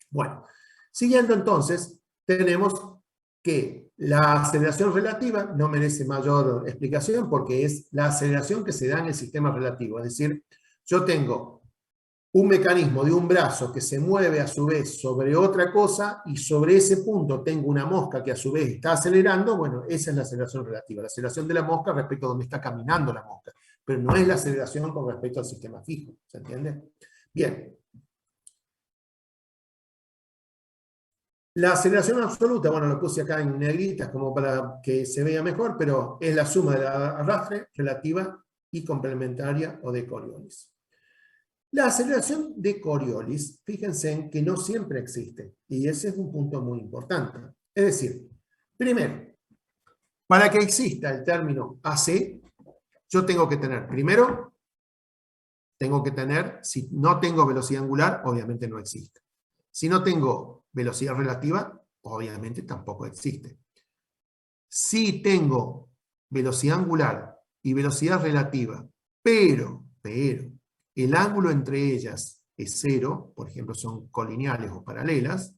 Bueno, siguiendo entonces, tenemos que la aceleración relativa no merece mayor explicación porque es la aceleración que se da en el sistema relativo. Es decir, yo tengo un mecanismo de un brazo que se mueve a su vez sobre otra cosa y sobre ese punto tengo una mosca que a su vez está acelerando. Bueno, esa es la aceleración relativa. La aceleración de la mosca respecto a donde está caminando la mosca. Pero no es la aceleración con respecto al sistema fijo. ¿Se entiende? Bien. La aceleración absoluta, bueno, lo puse acá en negritas como para que se vea mejor, pero es la suma de la arrastre, relativa y complementaria o de Coriolis. La aceleración de Coriolis, fíjense en que no siempre existe, y ese es un punto muy importante. Es decir, primero, para que exista el término AC, yo tengo que tener, primero, si no tengo velocidad angular, obviamente no existe. Si no tengo velocidad relativa, obviamente tampoco existe. Si tengo velocidad angular y velocidad relativa, pero el ángulo entre ellas es cero, por ejemplo son colineales o paralelas,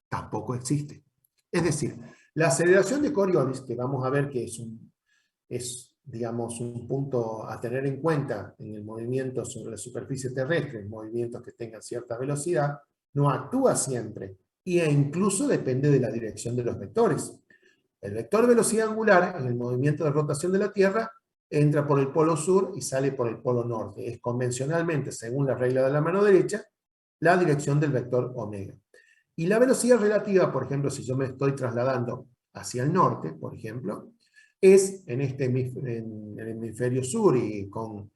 tampoco existe. Es decir, la aceleración de Coriolis, que vamos a ver que es digamos, un punto a tener en cuenta en el movimiento sobre la superficie terrestre, en movimientos que tengan cierta velocidad, no actúa siempre, e incluso depende de la dirección de los vectores. El vector velocidad angular en el movimiento de rotación de la Tierra entra por el polo sur y sale por el polo norte. Es convencionalmente, según la regla de la mano derecha, la dirección del vector omega. Y la velocidad relativa, por ejemplo, si yo me estoy trasladando hacia el norte, por ejemplo, es en el hemisferio sur y con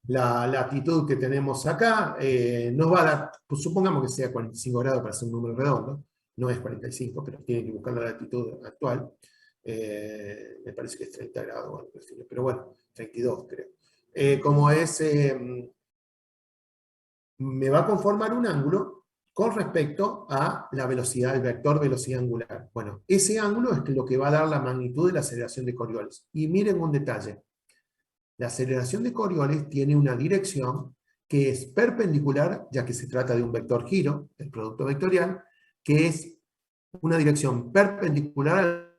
la latitud que tenemos acá, nos va a dar, pues supongamos que sea 45 grados para ser un número redondo, no es 45, pero tienen que buscar la latitud actual, me parece que es 30 grados, pero bueno, 32 creo. Como es, me va a conformar un ángulo con respecto a la velocidad, el vector velocidad angular. Bueno, ese ángulo es lo que va a dar la magnitud de la aceleración de Coriolis. Y miren un detalle. La aceleración de Coriolis tiene una dirección que es perpendicular, ya que se trata de un vector giro, el producto vectorial, que es una dirección perpendicular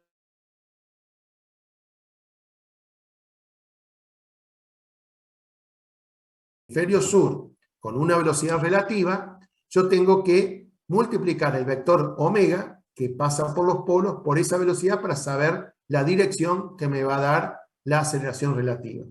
hemisferio sur con una velocidad relativa, yo tengo que multiplicar el vector omega, que pasa por los polos, por esa velocidad para saber la dirección que me va a dar la aceleración relativa.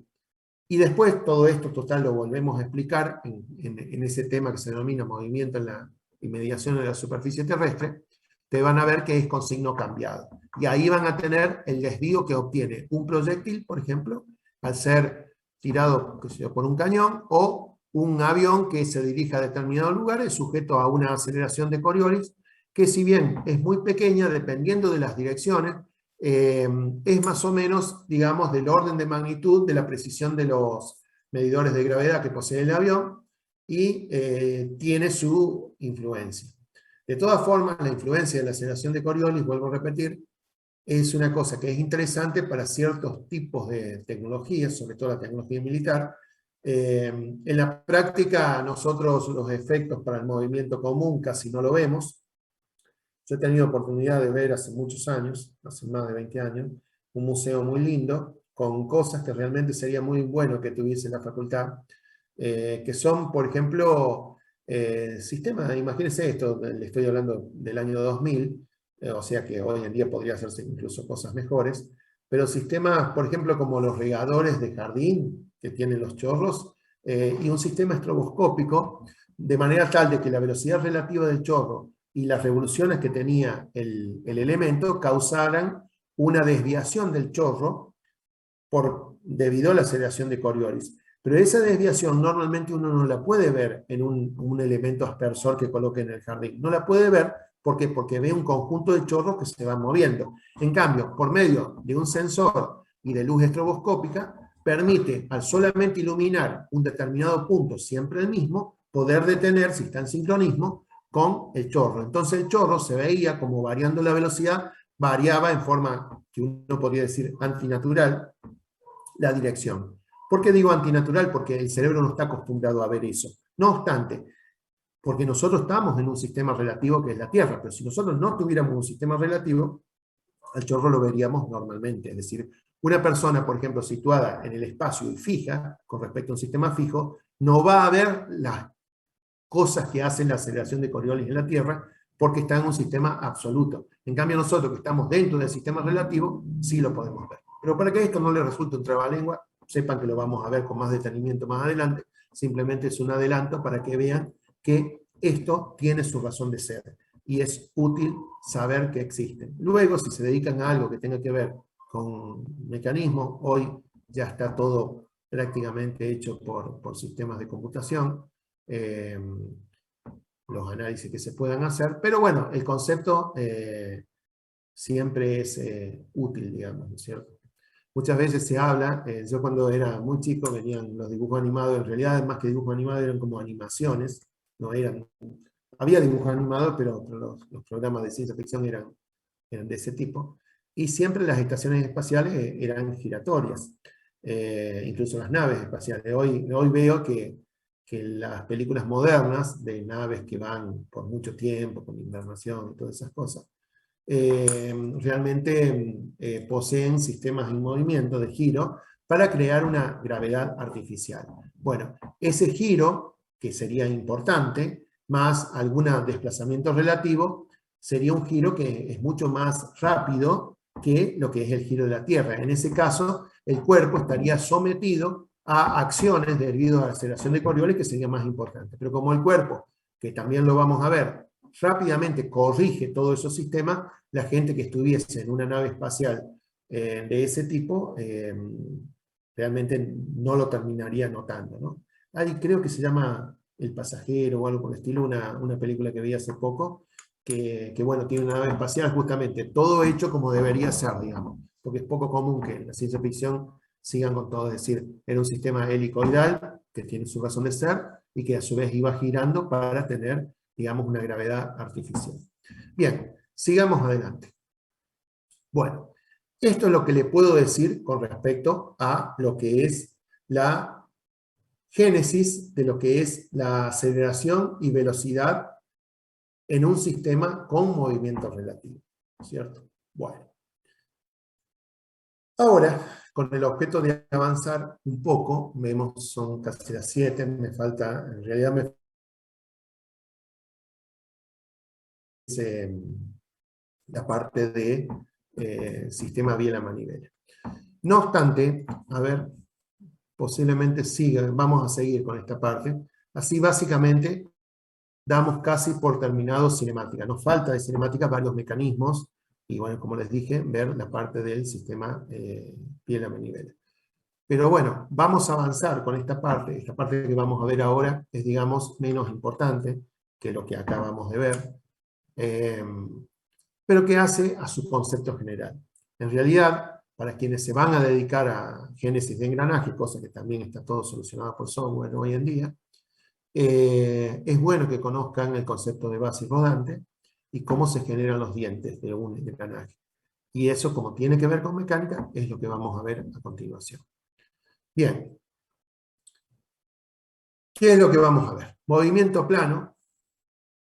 Y después todo esto, total, lo volvemos a explicar en ese tema que se denomina movimiento en la inmediación de la superficie terrestre. Te van a ver que es con signo cambiado. Y ahí van a tener el desvío que obtiene un proyectil, por ejemplo, al ser tirado, qué sé yo, por un cañón, o un avión que se dirija a determinado lugar, es sujeto a una aceleración de Coriolis, que si bien es muy pequeña, dependiendo de las direcciones, es más o menos, digamos, del orden de magnitud de la precisión de los medidores de gravedad que posee el avión, y tiene su influencia. De todas formas, la influencia de la aceleración de Coriolis, vuelvo a repetir, es una cosa que es interesante para ciertos tipos de tecnologías, sobre todo la tecnología militar. En la práctica, nosotros los efectos para el movimiento común casi no lo vemos. Yo he tenido oportunidad de ver hace muchos años, hace más de 20 años, un museo muy lindo, con cosas que realmente sería muy bueno que tuviese la facultad, que son, por ejemplo, sistemas, imagínense esto, le estoy hablando del año 2000, o sea que hoy en día podría hacerse incluso cosas mejores, pero sistemas, por ejemplo, como los regadores de jardín que tienen los chorros, y un sistema estroboscópico, de manera tal de que la velocidad relativa del chorro y las revoluciones que tenía el elemento causaran una desviación del chorro debido a la aceleración de Coriolis. Pero esa desviación normalmente uno no la puede ver en un elemento aspersor que coloque en el jardín. No la puede ver porque ve un conjunto de chorros que se van moviendo. En cambio, por medio de un sensor y de luz estroboscópica, permite al solamente iluminar un determinado punto, siempre el mismo, poder detener, si está en sincronismo, con el chorro. Entonces el chorro se veía como variando la velocidad, variaba en forma que uno podría decir antinatural la dirección. ¿Por qué digo antinatural? Porque el cerebro no está acostumbrado a ver eso. No obstante, porque nosotros estamos en un sistema relativo que es la Tierra, pero si nosotros no tuviéramos un sistema relativo, al chorro lo veríamos normalmente. Es decir, una persona, por ejemplo, situada en el espacio y fija, con respecto a un sistema fijo, no va a ver las cosas que hacen la aceleración de Coriolis en la Tierra, porque está en un sistema absoluto. En cambio, nosotros que estamos dentro del sistema relativo, sí lo podemos ver. Pero para que esto no les resulte un trabalengua, sepan que lo vamos a ver con más detenimiento más adelante, simplemente es un adelanto para que vean que esto tiene su razón de ser, y es útil saber que existen. Luego, si se dedican a algo que tenga que ver con mecanismos, hoy ya está todo prácticamente hecho por sistemas de computación, los análisis que se puedan hacer, pero bueno, el concepto siempre es útil, digamos, ¿no es cierto? Muchas veces se habla, yo cuando era muy chico venían los dibujos animados, en realidad más que dibujos animados eran como animaciones, no eran, había dibujos animados, pero los programas de ciencia ficción eran de ese tipo, y siempre las estaciones espaciales eran giratorias, incluso las naves espaciales. Hoy veo que las películas modernas de naves que van por mucho tiempo, con invernación y todas esas cosas, realmente poseen sistemas en movimiento de giro para crear una gravedad artificial. Bueno, ese giro, que sería importante, más algún desplazamiento relativo, sería un giro que es mucho más rápido que lo que es el giro de la Tierra. En ese caso, el cuerpo estaría sometido a acciones debido a la aceleración de Coriolis, que sería más importante. Pero como el cuerpo, que también lo vamos a ver, rápidamente corrige todos esos sistemas, la gente que estuviese en una nave espacial de ese tipo realmente no lo terminaría notando, ¿no? Ahí creo que se llama El Pasajero o algo por el estilo, una película que vi hace poco, que bueno, tiene una nave espacial justamente, todo hecho como debería ser, digamos, porque es poco común que en la ciencia ficción sigan con todo, es decir, era un sistema helicoidal que tiene su razón de ser y que a su vez iba girando para tener, digamos, una gravedad artificial. Bien, sigamos adelante. Bueno, esto es lo que le puedo decir con respecto a lo que es la génesis de lo que es la aceleración y velocidad en un sistema con movimiento relativo, ¿cierto? Bueno. Ahora, con el objeto de avanzar un poco. Vemos, son casi las 7, me falta, en realidad me la parte de sistema biela-manivela. No obstante, a ver, posiblemente siga, vamos a seguir con esta parte. Así básicamente damos casi por terminado cinemática. Nos falta de cinemática varios mecanismos, y bueno, como les dije, ver la parte del sistema biela-manivela. Pero bueno, vamos a avanzar con esta parte que vamos a ver ahora es, digamos, menos importante que lo que acabamos de ver, pero que hace a su concepto general. En realidad, para quienes se van a dedicar a génesis de engranaje, cosa que también está todo solucionado por software hoy en día, es bueno que conozcan el concepto de base rodante y cómo se generan los dientes de un engranaje. Y eso, como tiene que ver con mecánica, es lo que vamos a ver a continuación. Bien. ¿Qué es lo que vamos a ver? Movimiento plano,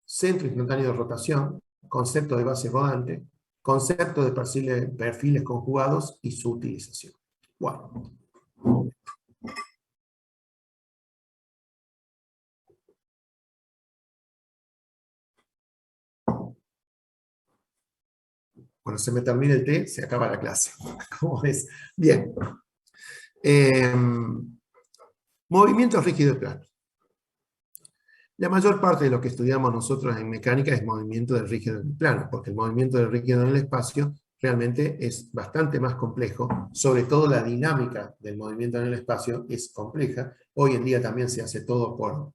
centro instantáneo de rotación, concepto de base rodante, concepto de perfiles conjugados y su utilización. Bueno. Cuando se me termine el té, se acaba la clase. ¿Cómo ves? Bien. Movimiento rígido y plano. La mayor parte de lo que estudiamos nosotros en mecánica es movimiento del rígido en el plano, porque el movimiento del rígido en el espacio realmente es bastante más complejo, sobre todo la dinámica del movimiento en el espacio es compleja. Hoy en día también se hace todo por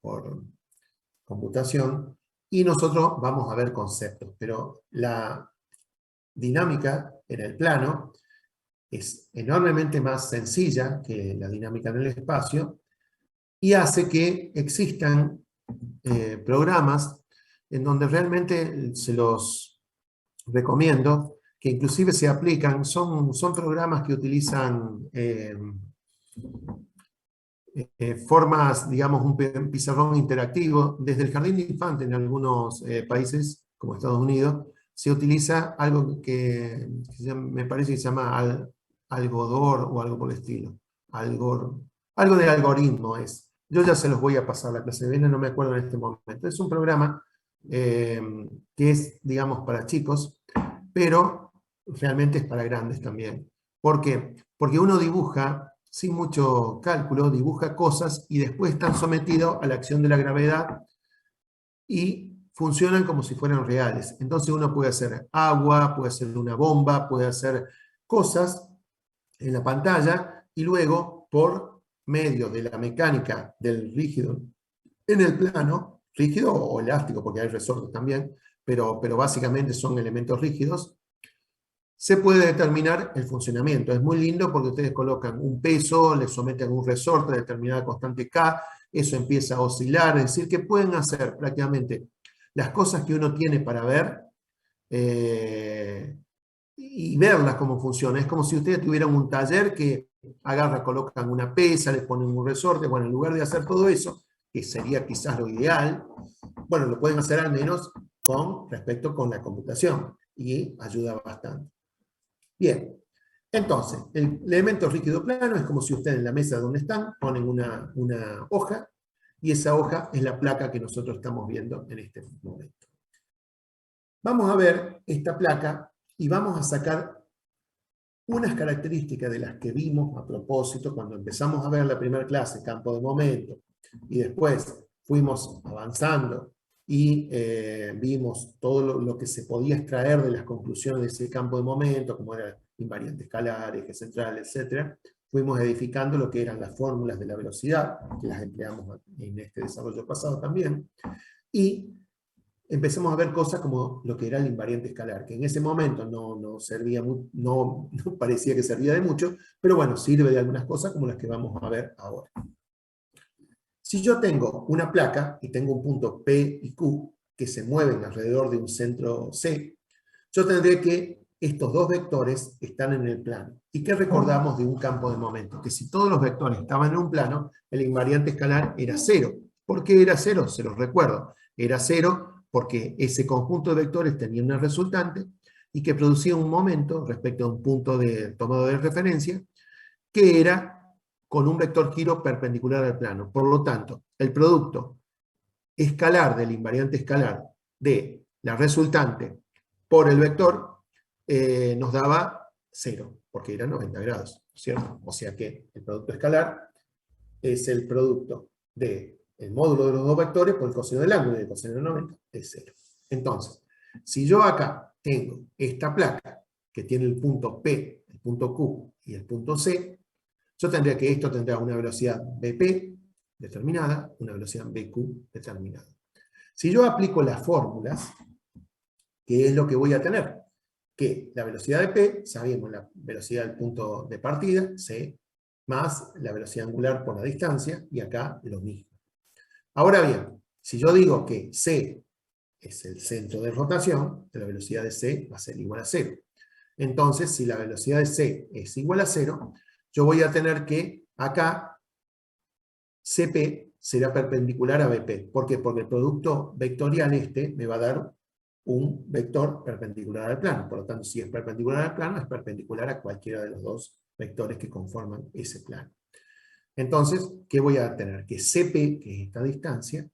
computación, y nosotros vamos a ver conceptos, pero la dinámica en el plano es enormemente más sencilla que la dinámica en el espacio, y hace que existan programas en donde realmente se los recomiendo, que inclusive se aplican, son programas que utilizan formas, digamos, un pizarrón interactivo. Desde el jardín de infantes en algunos países, como Estados Unidos, se utiliza algo que me parece que se llama Algodor o algo por el estilo. Algo de algoritmo es. Yo ya se los voy a pasar a la clase de viene, no me acuerdo en este momento. Es un programa que es, digamos, para chicos, pero realmente es para grandes también. ¿Por qué? Porque uno dibuja, sin mucho cálculo, dibuja cosas y después están sometidos a la acción de la gravedad y funcionan como si fueran reales. Entonces uno puede hacer agua, puede hacer una bomba, puede hacer cosas en la pantalla y luego, por medio de la mecánica del rígido en el plano, rígido o elástico, porque hay resortes también, pero básicamente son elementos rígidos, se puede determinar el funcionamiento. Es muy lindo porque ustedes colocan un peso, le someten un resorte de determinada constante K, eso empieza a oscilar, es decir, que pueden hacer prácticamente las cosas que uno tiene para ver y verlas cómo funciona. Es como si ustedes tuvieran un taller que agarra, colocan una pesa, le ponen un resorte. Bueno, en lugar de hacer todo eso, que sería quizás lo ideal, bueno, lo pueden hacer al menos con respecto con la computación y ayuda bastante. Bien, entonces, el elemento rígido plano es como si ustedes en la mesa donde están ponen una hoja, y esa hoja es la placa que nosotros estamos viendo en este momento. Vamos a ver esta placa y vamos a sacar unas características de las que vimos a propósito cuando empezamos a ver la primera clase, campo de momento, y después fuimos avanzando y vimos todo lo que se podía extraer de las conclusiones de ese campo de momento, como eran invariantes escalares, eje central, etc. Fuimos edificando lo que eran las fórmulas de la velocidad, que las empleamos en este desarrollo pasado también, y empecemos a ver cosas como lo que era el invariante escalar, que en ese momento no servía, no parecía que servía de mucho, pero bueno, sirve de algunas cosas como las que vamos a ver ahora. Si yo tengo una placa y tengo un punto P y Q que se mueven alrededor de un centro C, yo tendré que estos dos vectores están en el plano. ¿Y qué recordamos de un campo de momento? Que si todos los vectores estaban en un plano, el invariante escalar era cero. ¿Por qué era cero? Se los recuerdo. Era cero porque ese conjunto de vectores tenía una resultante y que producía un momento respecto a un punto tomado de referencia, que era con un vector giro perpendicular al plano. Por lo tanto, el producto escalar del invariante escalar de la resultante por el vector nos daba 0, porque era 90 grados, ¿cierto? O sea que el producto escalar es el producto del módulo de los dos vectores por el coseno del ángulo, y el coseno de 90 es 0. Entonces, si yo acá tengo esta placa que tiene el punto P, el punto Q y el punto C, yo tendría que esto tendrá una velocidad BP determinada, una velocidad BQ determinada. Si yo aplico las fórmulas, ¿qué es lo que voy a tener? Que la velocidad de P, sabemos la velocidad del punto de partida, C, más la velocidad angular por la distancia, y acá lo mismo. Ahora bien, si yo digo que C es el centro de rotación, la velocidad de C va a ser igual a 0. Entonces, si la velocidad de C es igual a 0, yo voy a tener que acá CP será perpendicular a BP. ¿Por qué? Porque el producto vectorial este me va a dar un vector perpendicular al plano. Por lo tanto, si es perpendicular al plano, es perpendicular a cualquiera de los dos vectores que conforman ese plano. Entonces, ¿qué voy a tener? Que CP, que es esta distancia,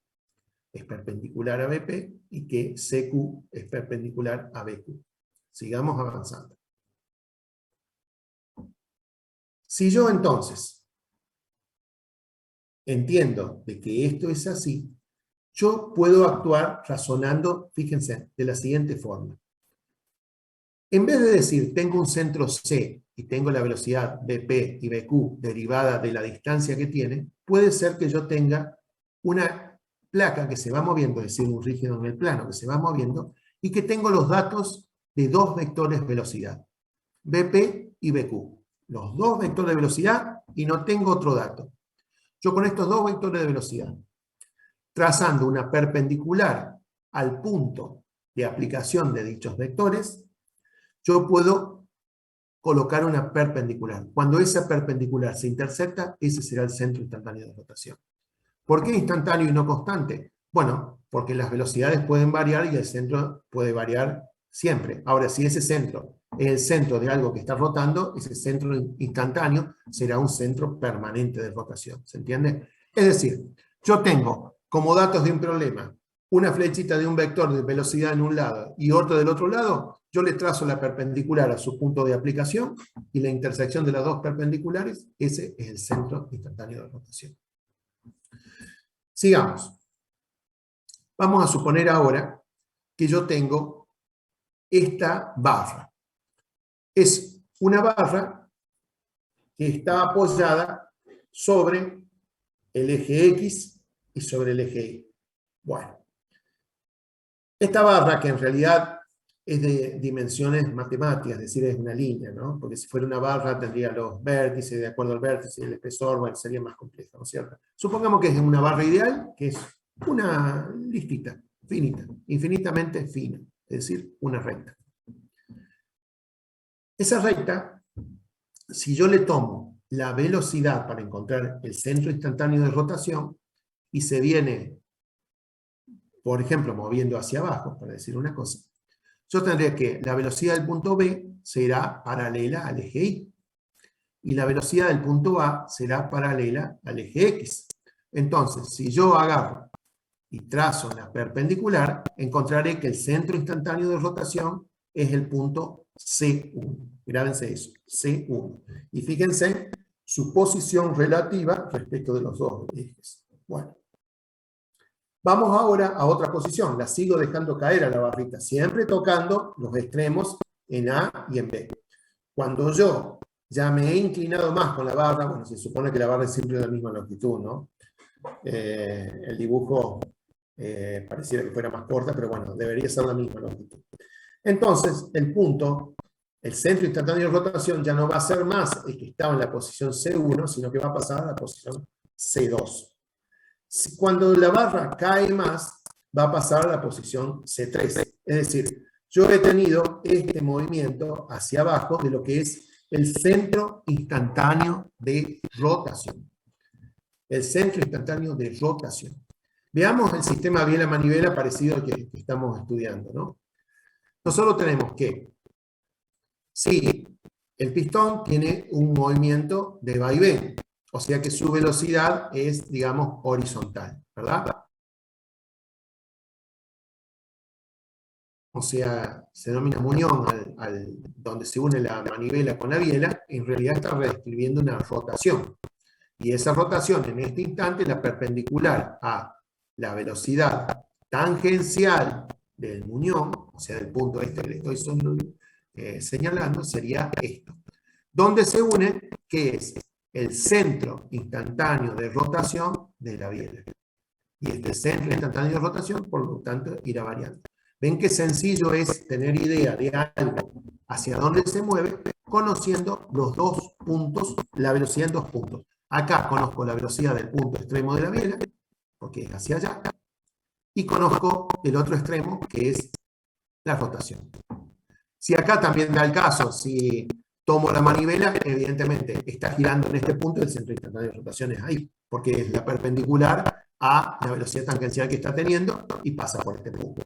es perpendicular a BP y que CQ es perpendicular a BQ. Sigamos avanzando. Si yo entonces entiendo de que esto es así, yo puedo actuar razonando, fíjense, de la siguiente forma. En vez de decir, tengo un centro C y tengo la velocidad BP y BQ derivada de la distancia que tiene, puede ser que yo tenga una placa que se va moviendo, es decir, un rígido en el plano que se va moviendo, y que tengo los datos de dos vectores velocidad, BP y BQ. Los dos vectores de velocidad y no tengo otro dato. Yo con estos dos vectores de velocidad, trazando una perpendicular al punto de aplicación de dichos vectores, yo puedo colocar una perpendicular. Cuando esa perpendicular se intersecta, ese será el centro instantáneo de rotación. ¿Por qué instantáneo y no constante? Bueno, porque las velocidades pueden variar y el centro puede variar siempre. Ahora, si ese centro es el centro de algo que está rotando, ese centro instantáneo será un centro permanente de rotación. ¿Se entiende? Es decir, yo tengo como datos de un problema una flechita de un vector de velocidad en un lado y otro del otro lado, yo le trazo la perpendicular a su punto de aplicación y la intersección de las dos perpendiculares, ese es el centro instantáneo de rotación. Sigamos. Vamos a suponer ahora que yo tengo esta barra. Es una barra que está apoyada sobre el eje X y sobre el eje Y. Bueno, esta barra, que en realidad es de dimensiones matemáticas, es decir, es una línea, ¿no? Porque si fuera una barra tendría los vértices, de acuerdo al vértice y el espesor, bueno, sería más complejo, ¿no es cierto? Supongamos que es una barra ideal, que es una listita, finita, infinitamente fina, es decir, una recta. Esa recta, si yo le tomo la velocidad para encontrar el centro instantáneo de rotación y se viene, por ejemplo, moviendo hacia abajo, para decir una cosa, yo tendría que la velocidad del punto B será paralela al eje Y y la velocidad del punto A será paralela al eje X. Entonces, si yo agarro y trazo la perpendicular, encontraré que el centro instantáneo de rotación es el punto C1. Grábense eso, C1. Y fíjense su posición relativa respecto de los dos ejes. Bueno. Vamos ahora a otra posición. La sigo dejando caer a la barrita, siempre tocando los extremos en A y en B. Cuando yo ya me he inclinado más con la barra, bueno, se supone que la barra es siempre de la misma longitud, ¿no? El dibujo pareciera que fuera más corta, pero bueno, debería ser la misma longitud. Entonces, el punto, el centro instantáneo de rotación ya no va a ser más el que estaba en la posición C1, sino que va a pasar a la posición C2. Cuando la barra cae más, va a pasar a la posición C3. Es decir, yo he tenido este movimiento hacia abajo de lo que es el centro instantáneo de rotación. El centro instantáneo de rotación. Veamos el sistema biela-manivela parecido al que estamos estudiando, ¿no? Nosotros tenemos que, si El pistón tiene un movimiento de vaivén, o sea que su velocidad es, digamos, horizontal, ¿verdad? O sea, se denomina muñón donde se une la manivela con la biela, en realidad está describiendo una rotación. Y esa rotación en este instante es la perpendicular a la velocidad tangencial del muñón, o sea, del punto este que le estoy señalando, sería esto. Donde se une, que es el centro instantáneo de rotación de la biela. Y este centro instantáneo de rotación, por lo tanto, irá variando. ¿Ven qué sencillo es tener idea de algo hacia dónde se mueve, conociendo los dos puntos, la velocidad en dos puntos? Acá conozco la velocidad del punto extremo de la biela, porque es hacia allá, y conozco el otro extremo, que es la rotación. Si acá también da el caso, si tomo la manivela, evidentemente está girando en este punto, el centro instantáneo de rotación es ahí, porque es la perpendicular a la velocidad tangencial que está teniendo y pasa por este punto.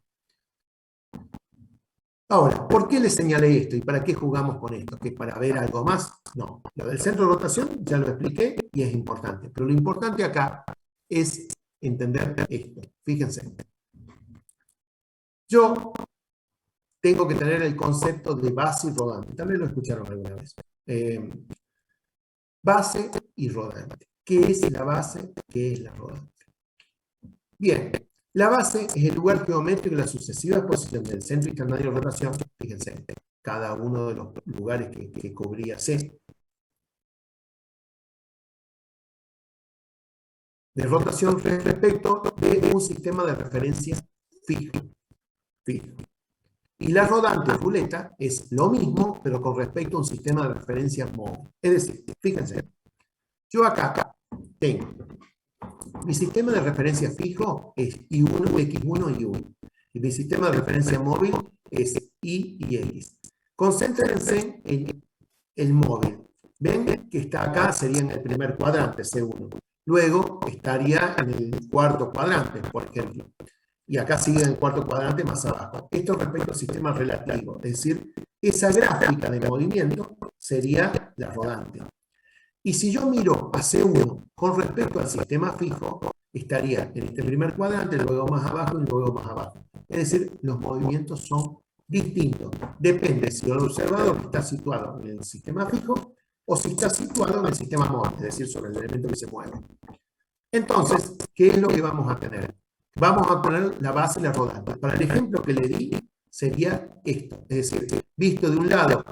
Ahora, ¿por qué les señalé esto y para qué jugamos con esto? ¿Que para ver algo más? No, lo del centro de rotación ya lo expliqué y es importante, pero lo importante acá es entender esto. Fíjense, yo tengo que tener el concepto de base y rodante. También lo escucharon alguna vez. Base y rodante. ¿Qué es la base? ¿Qué es la rodante? Bien, la base es el lugar geométrico de la sucesiva posición del centro instantáneo de rotación. Fíjense, cada uno de los lugares que cubría C. De rotación respecto de un sistema de referencia fijo. Y la rodante ruleta es lo mismo, pero con respecto a un sistema de referencia móvil. Es decir, fíjense, yo acá tengo mi sistema de referencia fijo es I1, X1 y Y. Y mi sistema de referencia móvil es Y y X. Concéntrense en el móvil. Ven que está acá, sería en el primer cuadrante, C1. Luego estaría en el cuarto cuadrante, por ejemplo. Y acá sigue en el cuarto cuadrante más abajo. Esto respecto al sistema relativo. Es decir, esa gráfica de movimiento sería la rodante. Y si yo miro a C1 con respecto al sistema fijo, estaría en este primer cuadrante, luego más abajo y luego más abajo. Es decir, los movimientos son distintos. Depende si el observador está situado en el sistema fijo o si está situado en el sistema móvil, es decir, sobre el elemento que se mueve. Entonces, ¿qué es lo que vamos a tener? Vamos a poner la base y la rodante. Para el ejemplo que le di, sería esto. Es decir, visto de un lado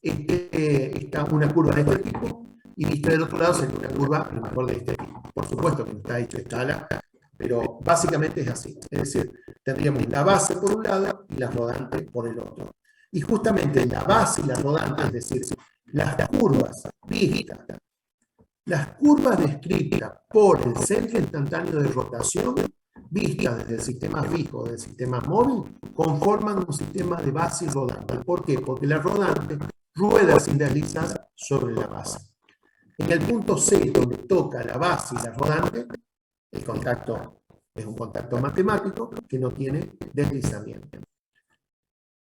está una curva de este tipo, y visto del otro lado sería una curva a lo mejor de este tipo. Por supuesto que no está hecho a escala, pero básicamente es así. Es decir, tendríamos la base por un lado y la rodante por el otro. Y justamente la base y la rodante, es decir, las curvas vistas, las curvas descritas por el centro instantáneo de rotación, vistas desde el sistema fijo o del sistema móvil, conforman un sistema de base y rodante. ¿Por qué? Porque la rodante rueda sin deslizar sobre la base. En el punto C, donde toca la base y la rodante, el contacto es un contacto matemático que no tiene deslizamiento.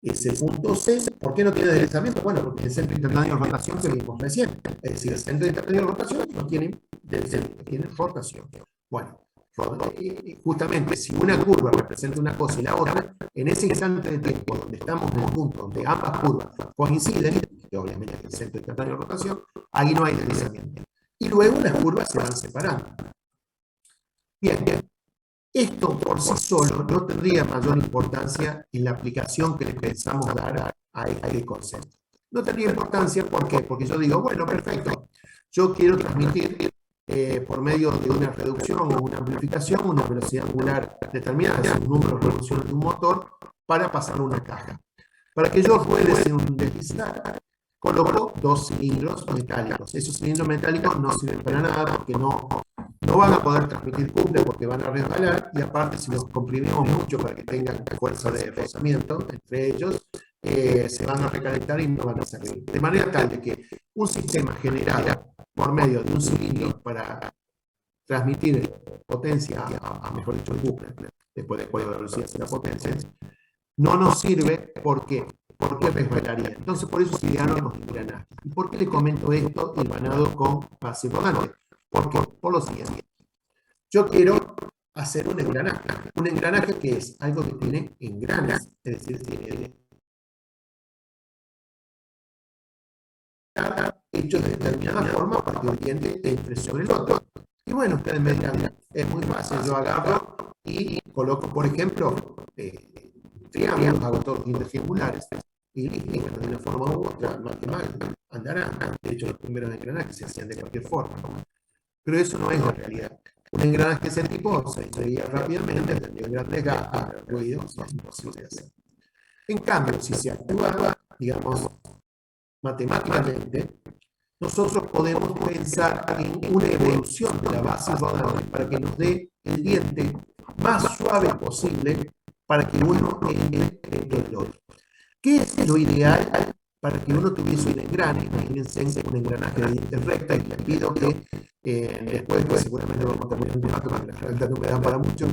Ese punto C, ¿por qué no tiene deslizamiento? Bueno, porque el centro instantáneo de rotación que vimos recién. Es decir, el centro instantáneo de rotación no tiene deslizamiento, tiene rotación. Bueno, justamente si una curva representa una cosa y la otra, en ese instante de tiempo donde estamos en el punto donde ambas curvas coinciden, que obviamente es el centro instantáneo de rotación, ahí no hay deslizamiento. Y luego las curvas se van separando. Bien, esto por sí solo no tendría mayor importancia en la aplicación que le pensamos dar a este concepto. No tendría importancia, ¿por qué? Porque yo digo, bueno, perfecto, yo quiero transmitir por medio de una reducción o una amplificación, una velocidad angular determinada, es un número de revoluciones de un motor, para pasar una caja. Para que yo ruede sin un deslizar, coloco dos cilindros metálicos. Esos cilindros metálicos no sirven para nada porque no van a poder transmitir cumple porque van a resbalar, y aparte si los comprimimos mucho para que tengan fuerza de rozamiento entre ellos, se van a recalentar y no van a servir. De manera tal de que un sistema generado por medio de un cilindro para transmitir potencia mejor dicho, el bucle, después de cuál velocidad de la potencia, no nos sirve. ¿Por qué? ¿por qué resbalaría? Entonces, por eso se idearon los engranajes. ¿Y por qué le comento esto, el vanado con base rodante? Porque, por lo siguiente, yo quiero hacer un engranaje. Un engranaje que es algo que tiene engranes, es decir, tiene hecho de determinada forma para que el diente entre sobre el otro. Y bueno, ustedes me dirán, es muy fácil, yo agarro y coloco, por ejemplo, triángulos, hago todos los dientes triangulares, y bueno, de una forma u otra, más que mal, andarán. De hecho, los primeros engranajes se hacían de cualquier forma. Pero eso no es la realidad. Un engranaje de ese tipo se veía rápidamente, tendría grandes gajas, ruidos, es imposible de hacer. En cambio, si se actúa, digamos, matemáticamente, nosotros podemos pensar en una evolución de la base rodante para que nos dé el diente más suave posible para que uno entre el otro. ¿Qué es lo ideal para que uno tuviese un engrane? Imagínense un engranaje de dientes recta, y les pido que después, pues seguramente vamos a terminar un debate porque las rectas no me dan para mucho.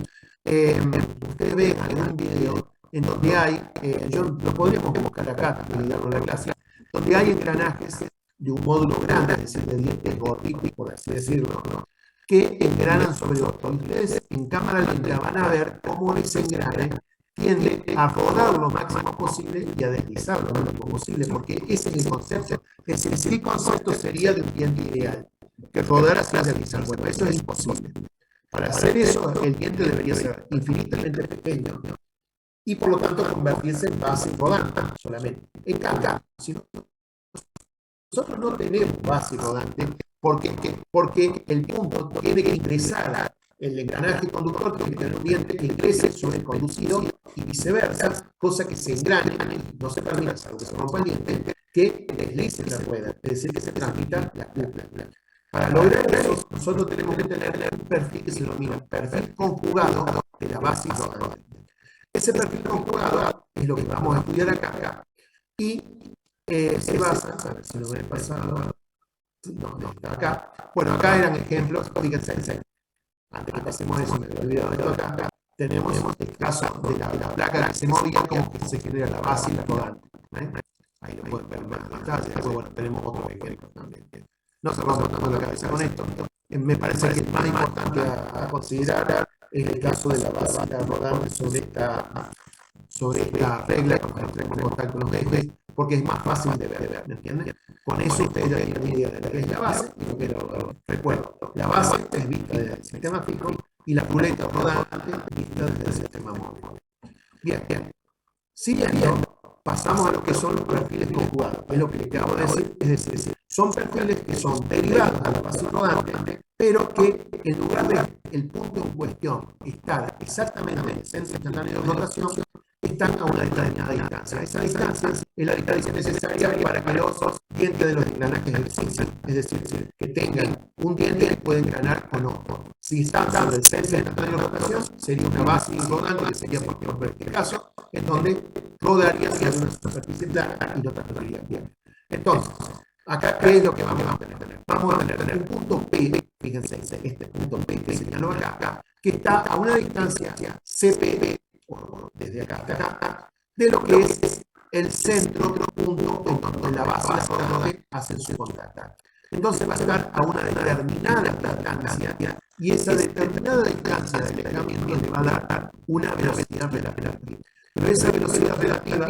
Ustedes ven algún video en donde hay, yo lo podríamos buscar acá también en la clase, donde hay engranajes de un módulo grande, es decir, de dientes gorditos, por así decirlo, ¿no? Que engranan sobre otro. Ustedes en cámara lenta van a ver cómo ese engrane tiende a rodar lo máximo posible y a deslizar lo máximo posible, porque ese es el concepto. ¿Qué concepto sería de un diente ideal? Que rodara sin deslizar. Bueno, eso es imposible. Para hacer eso, el diente debería ser infinitamente pequeño, ¿no? Y por lo tanto convertirse en base rodante solamente. En cambio, si nosotros no tenemos base rodante, porque el punto tiene que ingresar, el engranaje conductor tiene que tener un diente que ingrese sobre el conducido y viceversa, cosa que se engrane y no se permita, salvo que se rompa el diente, que deslice la rueda, es decir, que se transmita la cúpula. Para lograr eso, nosotros tenemos que tener un perfil que se denomina perfil conjugado de la base rodante. Ese perfil conjugado es lo que vamos a estudiar acá y se basa, a ver si lo ven pasado, no, está acá. Bueno, acá eran ejemplos, fíjense, antes que pasemos eso, me había olvidado de esto acá, tenemos el caso de la placa que se movía, como que se genera la base y la rodante. Ahí lo pueden ver más detalle. Después, bueno, tenemos otros ejemplos también. No se vamos tanto la cabeza con esto. Me parece que el más importante a considerar es el caso de la base y la rodante sobre esta regla, cuando entremos en contacto con los ejes, porque es más fácil de ver, ¿me entienden? Con eso ustedes ya tienen idea de lo que es la base, pero recuerdo, la base es vista desde el sistema fijo y la culeta rodante es vista desde el sistema móvil. Bien. Siguiendo, pasamos a lo que son los perfiles conjugados, es lo que les acabo de decir, es decir, son perfiles que son derivados de la base rodante, pero que en lugar de el punto en cuestión estar exactamente en el centro instantáneo de rotación, están a una determinada distancia. Esa distancia es la distancia necesaria para que los dientes de los engranajes existen, es decir, que tengan un diente que pueden engranar o no. Si están sobre el centro instantáneo de rotación, sería una base rodante, que sería, por ejemplo, en este caso, en donde rodaría hacia una superficie plana y no transcurriría bien. Entonces, acá, ¿qué es lo que vamos a tener? Vamos a tener un punto P, fíjense, este punto P que señaló acá, que está a una distancia CP, desde acá hasta acá, de lo que es el centro punto en donde la base y la rodante hacen su contacto. Entonces va a estar a una determinada distancia y esa determinada distancia del desplazamiento le va a dar una velocidad relativa. Pero esa velocidad relativa,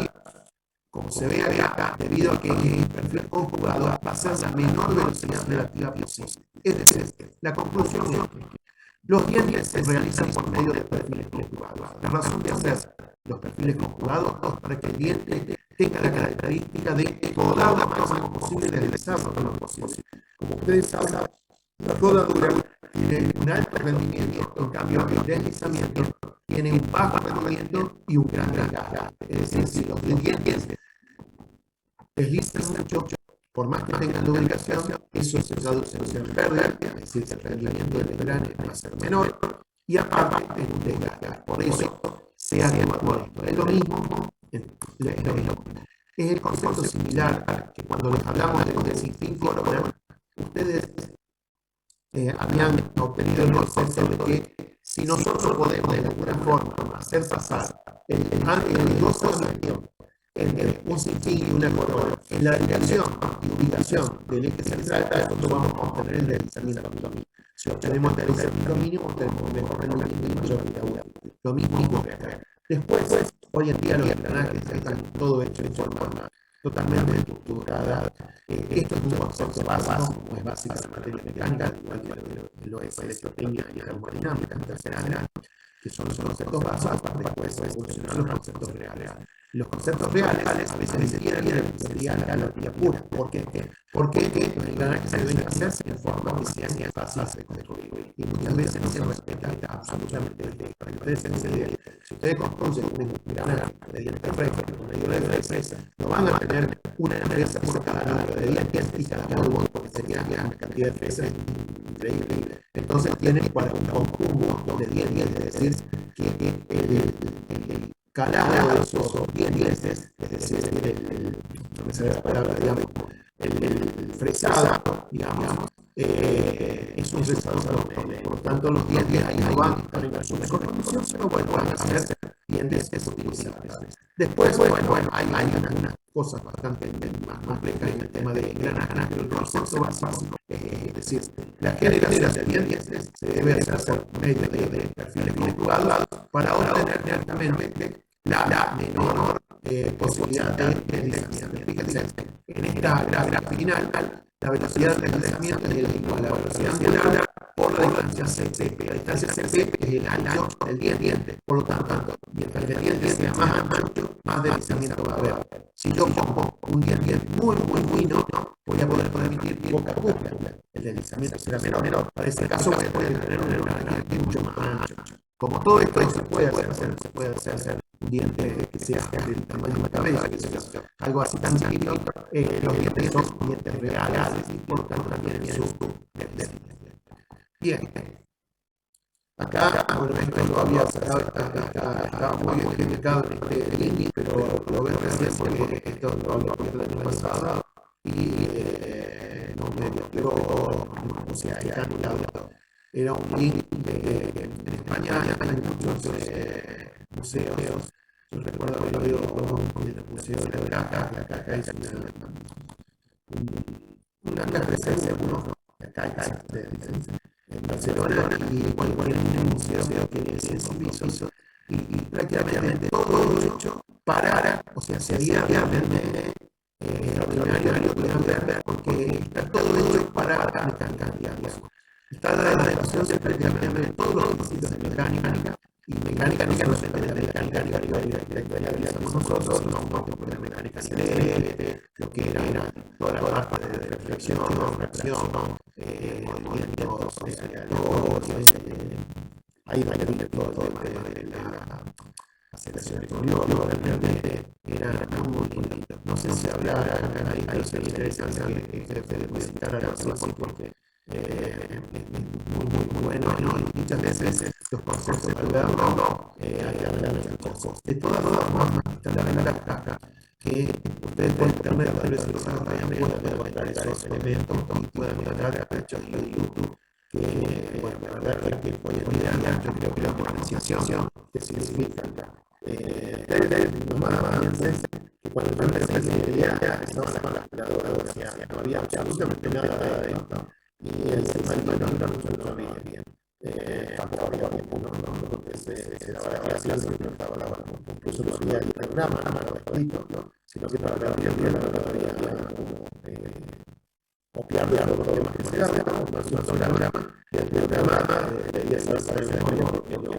como se ve acá, debido a que el perfil conjugado va a ser la menor velocidad relativa posible. Es decir, la conclusión es que los dientes se realizan por medio de perfiles conjugados. La razón de hacer los perfiles conjugados es para que el diente tenga la característica de rodar lo máximo posible, de deslizarlo lo más posible. Como ustedes saben, la rodadura tiene un alto rendimiento, en cambio el deslizamiento tiene un bajo rendimiento y un gran desgaste. Es decir, si los dientes deslizan mucho, por más que tengan lubricación, eso se traduce en pérdida, es decir, el rendimiento del engrane va a ser menor y aparte es un desgaste. Por eso se hace esto. Es lo mismo, es el concepto similar que cuando les hablamos de los desinfíncoro, ustedes habían obtenido el concepto de que si nosotros podemos de alguna forma hacer pasar el endosamiento entre un sinfín y una corona. En la dirección y ubicación del eje central, nosotros vamos a obtener el deslizamiento mínimo. Si obtenemos el deslizamiento mínimo, tenemos un milímetro de agua. Lo mismo que acá. Después, hoy en día los engranajes están todo hecho en forma totalmente estructurada. Esto es un concepto básico, como es básica la materia mecánica, igual que lo es electrotecnia y termodinámica en tercera general, que son los conceptos básicos, después evolucionar los conceptos reales. Los conceptos reales a veces ni siquiera sería la teoría pura. ¿Por qué? Porque los engranajes se deben hacer en forma que sean fáciles de construir. Y muchas veces no se respeta absolutamente el texto. Para que ustedes se den idea, si ustedes construyen un engranaje de dientes rectos, con medidores de fresa, no van a tener una fresa por cada número de dientes y cada módulo, porque sería una cantidad de fresas increíble. Entonces tienen para un conjunto de dientes, es decir, que el calado de esos dientes, es decir, no me sale la palabra, digamos, el fresado, digamos, es un fresado doble. Por lo tanto, los dientes ahí no van a estar en su mejor condición, pero bueno, van a ser dientes utilizables. Después, bueno, hay unas cosas bastante más complejas en el tema de engranajes, pero el concepto básico es decir, la generación de dientes se debe hacer por medio de perfiles conjugados para obtener directamente la menor posibilidad de deslizamiento. Fíjense, en esta gráfica final, la velocidad de deslizamiento es igual a la velocidad angular por la distancia CP. La distancia CP es el ancho del diente. Por lo tanto, mientras el diente sea más ancho, más deslizamiento va a haber. Si yo pongo un diente muy fino, voy a poder permitir poca cúpula. El deslizamiento será menor. Para ese caso voy a poder tener un diente mucho más ancho. Como todo esto se puede hacer un diente que sea del tamaño de una cabeza, que sea algo así tan chiquito, los dientes son dientes reales y por lo tanto también tienen su bien. Acá, bueno, esto lo había sacado, estaba muy bien explicado en este link, pero lo veo recién porque esto lo había puesto el año pasado y no me dio, o sea, era un link en España hay muchos museos. Yo recuerdo haber ido con el Museo de la Caja es una caja de seguro, la Caja en Barcelona, y igual en un museo que tiene 100 pisos, y prácticamente todo hecho para, o sea, sería realmente extraordinario que lo puedan ver, porque está todo hecho para mecánica, digamos. Está la relación de prácticamente todos los principios de mecánica, y mecánica no se entiende de mecánica que realizamos nosotros, no de mecánica celeste, lo que era toda la parte de reflexión, fracción, movimientos, ahí va todo el tema de la aceleración exterior, realmente era muy bonito. No sé si hablar ahí, pero sería interesante que visitar a la próxima porque es muy bueno, y muchas veces los conceptos al verlo hay que hablar muchas cosas. De todas formas, está la caja que ustedes pueden tener tal vez los pueden encontrar esos elementos y pueden encontrar hechos de YouTube que, bueno, la verdad que hoy en día yo creo que la potenciación que significa nomás piensen que cuando yo empecé en ingeniería empezaban con la calculadora, o sea, no había absolutamente nada de esto y encima el no mucho bien. Tampoco había donde se daba la clase, incluso no había el programa, sino que para la teoría la verdad había copiar los problemas que se daban, un programa, y el programa debía ser de memoria porque no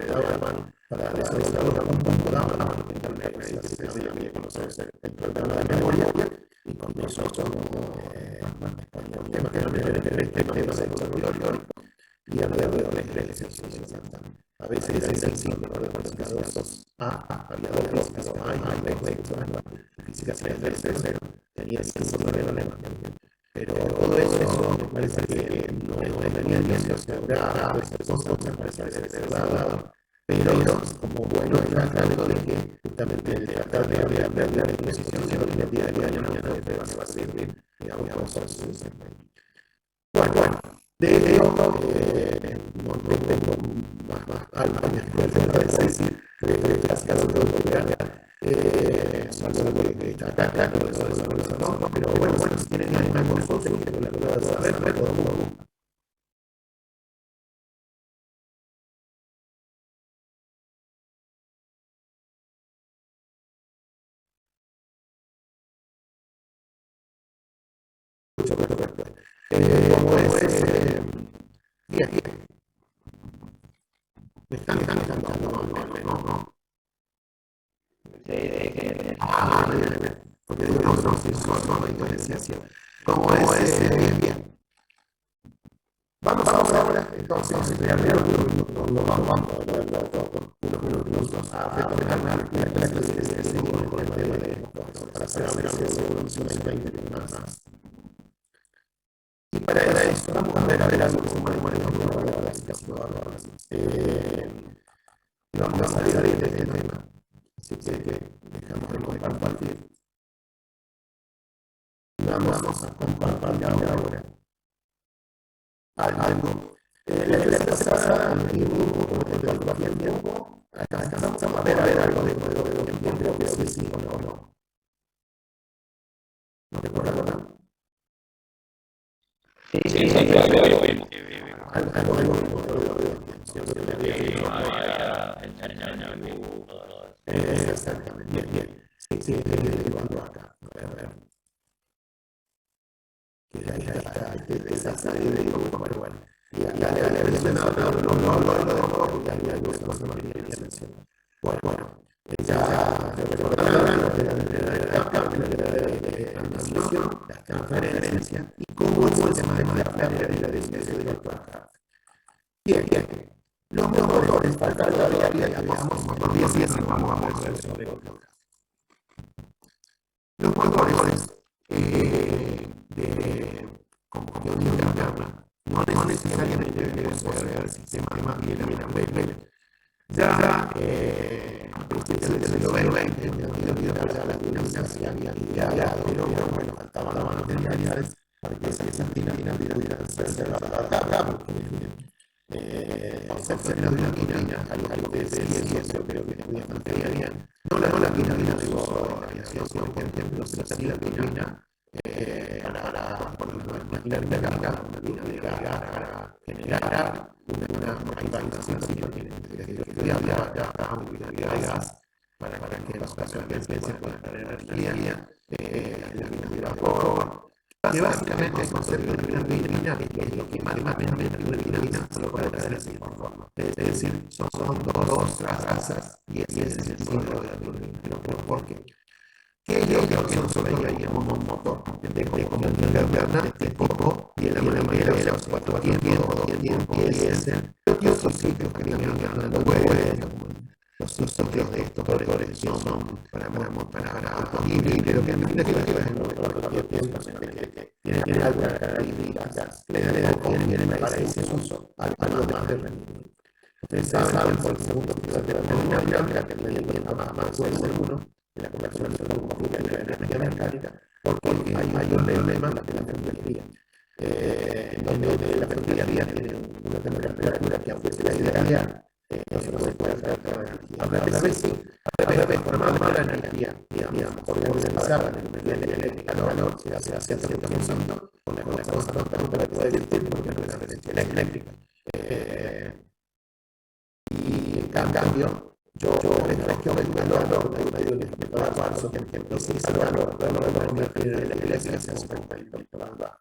daba la mano para desarrollarlo, tampoco daba la mano en internet, así que se había que conocer el programa de memoria y con nosotros los temas que eran temas de desarrollo teórico y alrededor de la excepción. A veces era sencillo, de casos había dos casos A y B, física 3.0 tenía ese problema. Pero todo eso me parece que no debería ser asegurado, esas cosas me parece ser dado, pero como bueno es algo de que justamente el tratar de ver la disposición del día de mañana no va a servir, digamos, bueno, de ello no tengo algo que decir, creo que ha sido todo lo que son la prueba de saber método común. Como es, bien, me están escuchando, no. Porque digo, no, si no hay diferenciación. Como es, bien. Vamos ahora, entonces, primero lo vamos a ver unos minutos a terminar la clase de seguimiento del tema de para hacer evolución 20 más. Y para eso vamos a ver algo que se llama la explicación. Vamos a salir de este tema. Así que dejamos de compartir. Vamos a compartir ahora algo. La clase pasada en el grupo de el tiempo, acá vamos a ver algo de tiempo, pero sí o no. ¿No te acuerdas, verdad? Sí, algo vimos. Exactamente, bien. Sí, llevando acá. A ver. Que esa serie de grupo, pero bueno. Ya le había mencionado, pero no hablo de nuevo porque hay algunas cosas que no quería mencionar. Bueno, ya recordarán la primera etapa, de animación, las transferencias y cómo es el tema de la directo acá. Bien. Los motores, falta todavía que veamos motor 10 y así vamos a ver sobre otro. Los motores como yo interna no necesariamente deben ser el sistema bien ya a principios del siglo XX, ya las dinaminas se habían ideado, pero bueno, faltaban las materialidades para que esas dinaminas pudieran ser llevadas a cabo. Concepto de la dinamina, algo que decía, yo creo que podía mantener bien. No la dinamina de uso de la aviación, por ejemplo, pero sí la dinamina para, por ejemplo, máquina mecánica, una dinamina para generar una impactación que había de gas para que las personas puedan tener energía, la mina de vapor. Que básicamente el concepto de una dinamina es lo que más una dinamina solo puede tener así por forma. Es decir, son dos razas y ese es el símbolo de la turbina. Pero ¿por qué? ¿Qué es lo que nosotros veíamos un motor de combustión interna de este tipo y en la mayoría de los cuatro tiempos que es los ciclos que vienen dando vueltas, los ciclos de estos motores son para automóviles, pero que a medida que vas en un motor que tiene algunas características que le dan para ese uso algo más de rendimiento. Ustedes saben por el segundo piso de la termodinámica que el más puede ser uno en la conversión de combustible de energía mecánica, porque hay un problema de la termiología, donde la termiología tiene una temperatura que aunque sea ideal, eso no se puede hacer con energía. A veces formamos la energía, digamos, organizada en energía eléctrica, calor, se hace a cierto punto con la cosa totalmente la puede decir porque no es energía eléctrica. Y en cambio, yo refresco el valor de un espectro de cuarzo que empiece a ser valor de convertir en electricidad se hace un efecto más bajo.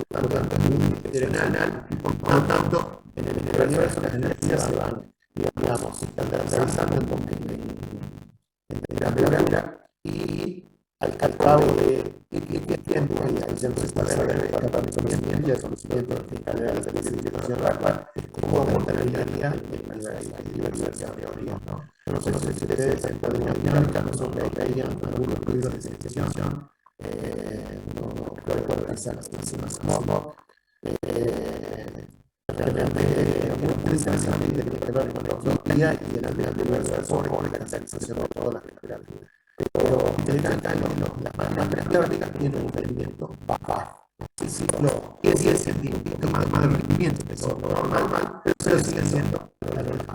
Por lo tanto, es muy direccional y por tanto, en el universo las energías se van, digamos, estandarizando en la temperatura y al cabo de tiempo, y siempre se está para el conocimiento y el conocimiento en general de la civilización actual, cómo mantener la energía en diversidad de teorías, ¿no? No sé si ustedes en termodinámica nosotros veían algunos libros de civilización, no recuerdo quizás las no, realmente muy interesante de que ver con la utopía y el universo sobre la caracterización de todas las criaturas. Pero las máquinas teóricas tienen un rendimiento bajo. El ciclo es el científico más de rendimiento, que es normal, pero sigue siendo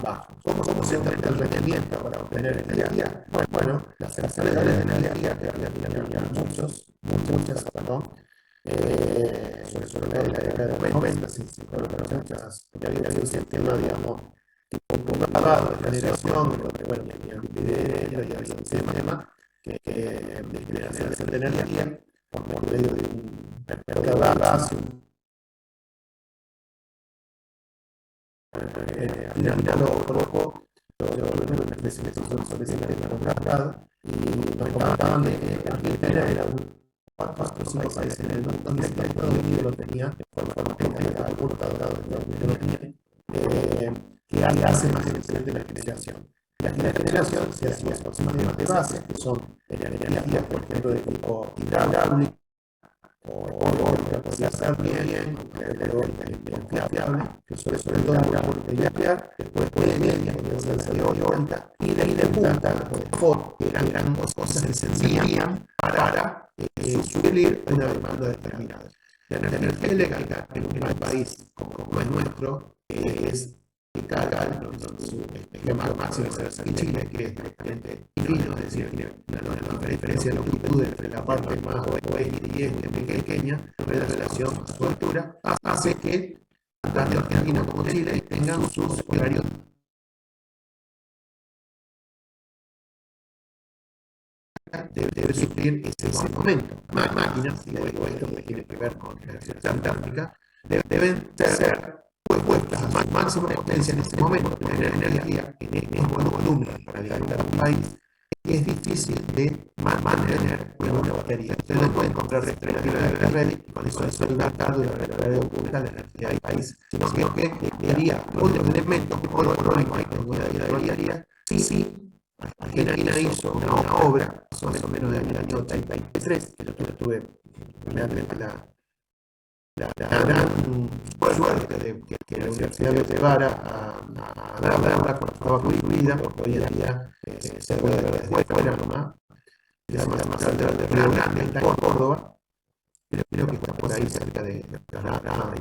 bajo. ¿Cómo se aumenta el rendimiento para obtener energía? Bueno, las centrales de energía que había muchas, sobre todo en la década de los 90, se colocaron muchas, porque había un sistema, digamos, tipo privado de generación, donde, bueno, había un dividendo y había un sistema de generación de energía por medio de un mercado base, finalizado poco, una especie de sistema contratado, y nos comentaban de que Argentina era un 4 o 5 países en el mundo donde Estados Unidos lo tenía de forma completa, algunos adorado de Estados Unidos lo tenía, que hace más eficiente la generación. La generación se hacía con sistemas de base, que son energías, por ejemplo, de tipo hidráulico, o que podía ser bien, pero confiable, que sobre todo en la nuclear, después de media, que se dio vuelta, y de punta, de FOD, que eran cosas que se envían para suplir una demanda determinada. La energía eléctrica en un país como es nuestro es que carga en su esquema máximo de Chile, que es directamente fino, es decir, tiene una diferencia de longitud entre la parte más oeste y este muy pequeña, en relación a su altura, hace que tanto Argentina como Chile tengan sus horarios debe suplir ese momento. Máquinas, y digo esto que tiene que ver con la acción térmica, deben ser puestas a máxima potencia en ese momento, tener energía en estos volúmenes para alimentar un país, y es difícil de mantener en una batería. Ustedes no pueden comprar restringir la red y con eso ayudar tarde a recuperar la energía del país, sino que sería otro elemento económico en una diaria, sí. Argentina hizo una obra, más o menos del año 83, que yo tuve realmente la gran suerte de que la universidad lo llevara a dar la obra cuando estaba concluida, porque hoy en día se puede ver desde fuera nomás, se llama la Central de Río Grande, está en Córdoba, pero creo que está por ahí cerca de Granada,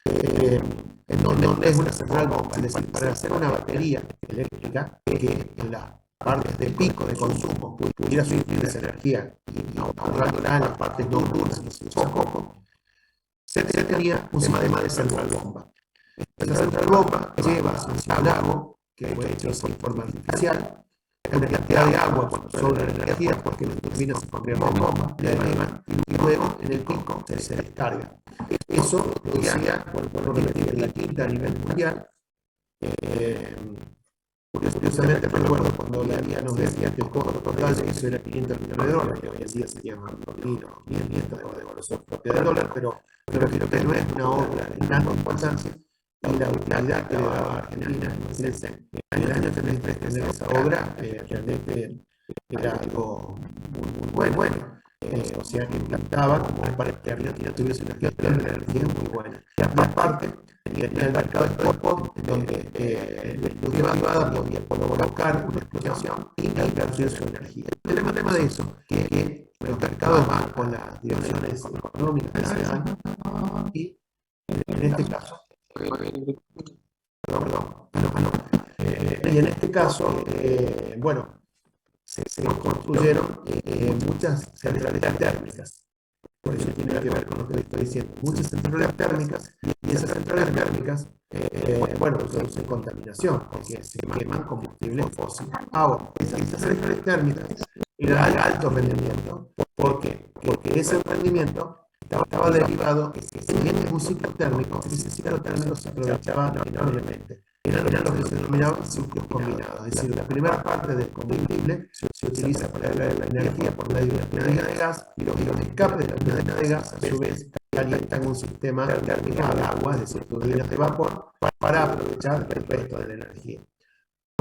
en donde es una central bomba, es decir, para hacer una batería eléctrica que en las partes de pico de consumo pudiera suplir esa energía y ahorrándola en las partes nocturnas que se usa poco, se tenía un sistema de central bomba. Esta central bomba lleva hacia un lago que fue hecho de forma artificial, una cantidad de agua cuando sobra la energía porque las turbinas se convierten en bomba, le animan y luego en el pico se descarga. Eso producía, por repetir, la quinta a nivel mundial. Curiosamente recuerdo cuando la guía nos decía que el costo total de eso era $500 millones, que hoy en día serían 1.000 o 1.500 de devaluación propia del dólar, pero creo que no es una obra de gran importancia y la utilidad que le daba a Argentina. Imagínense, en el año 33 tener esa obra realmente era algo muy bueno. O sea que impactaba como para que Argentina tuviese una energía muy buena. Y aparte, tenía el mercado de spot, donde la industria privada podía colocar una explotación y invertir su energía. El tema de eso, que los mercados van con las direcciones económicas que se dan, y en este caso, y en este caso, bueno, se construyeron muchas centrales térmicas. Por eso tiene que ver con lo que le estoy diciendo. Muchas centrales térmicas, y esas centrales térmicas, bueno, producen contaminación, porque se queman combustibles fósiles. Ahora, esas centrales térmicas eran de alto rendimiento. ¿Por qué? Porque ese rendimiento estaba derivado que si bien es un ciclo térmico, ese ciclo térmico se aprovechaba enormemente. Eran lo que se denominaban ciclos combinados, es decir, la primera parte del combustible se utiliza para la energía por medio de una mina de gas, y los escapes de la mina de gas a su vez calientan un sistema térmico al agua, es decir, turbinas de vapor, para aprovechar el resto de la energía.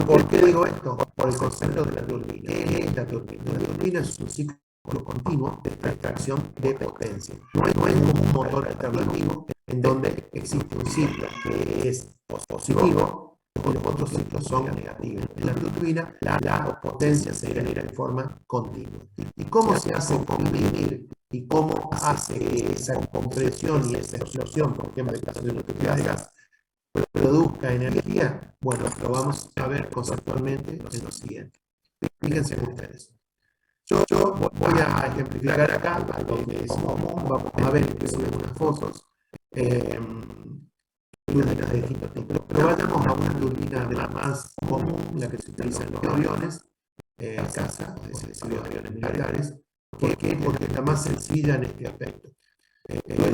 ¿Por qué digo esto? Por el concepto de la turbina. ¿Qué es la turbina? La turbina es un ciclo continuo de extracción de potencia. No es como un motor alternativo en donde existe un ciclo que es positivo y los otros ciclos son negativos. En la turbina la potencia se genera en forma continua. ¿Y cómo se hace convivir y cómo hace esa compresión y esa explosión, por ejemplo, en el caso de una turbina de gas, produzca energía? Bueno, lo vamos a ver conceptualmente en lo siguiente. Fíjense ustedes. Yo voy a ejemplificar acá algo que es común. Vamos a ver inclusive algunas fotos. Turbinas de distintos tipos. Pero vayamos a una turbina de la más común, la que se utiliza en los aviones, caza, es decir, los aviones militares. ¿Por qué? Porque es la más sencilla en este aspecto.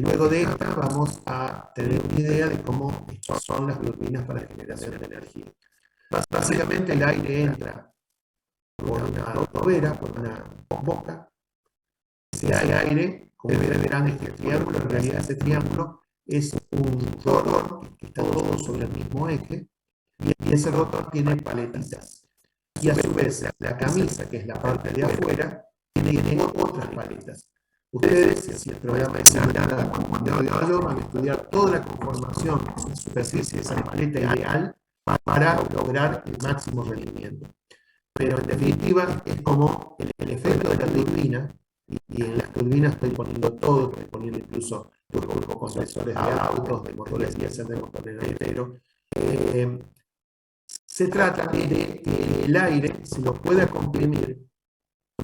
Luego de esta vamos a tener una idea de cómo son las turbinas para generación de energía. Básicamente el aire entra por una tobera, por una boca. Ese aire, como verán, este triángulo, en realidad ese triángulo es un rotor que está todo sobre el mismo eje, y ese rotor tiene paletitas. Y a su vez, la camisa, que es la parte de afuera, tiene otras paletas. Ustedes, si el programa es similar cuando yo, van a estudiar toda la conformación de la superficie de esa paleta ideal para lograr el máximo rendimiento. Pero en definitiva es como el efecto de la turbina, y en las turbinas estoy poniendo todo, estoy poniendo incluso turbocompresores de autos, de motores diésel, de motores entero. Se trata de que el aire se lo pueda comprimir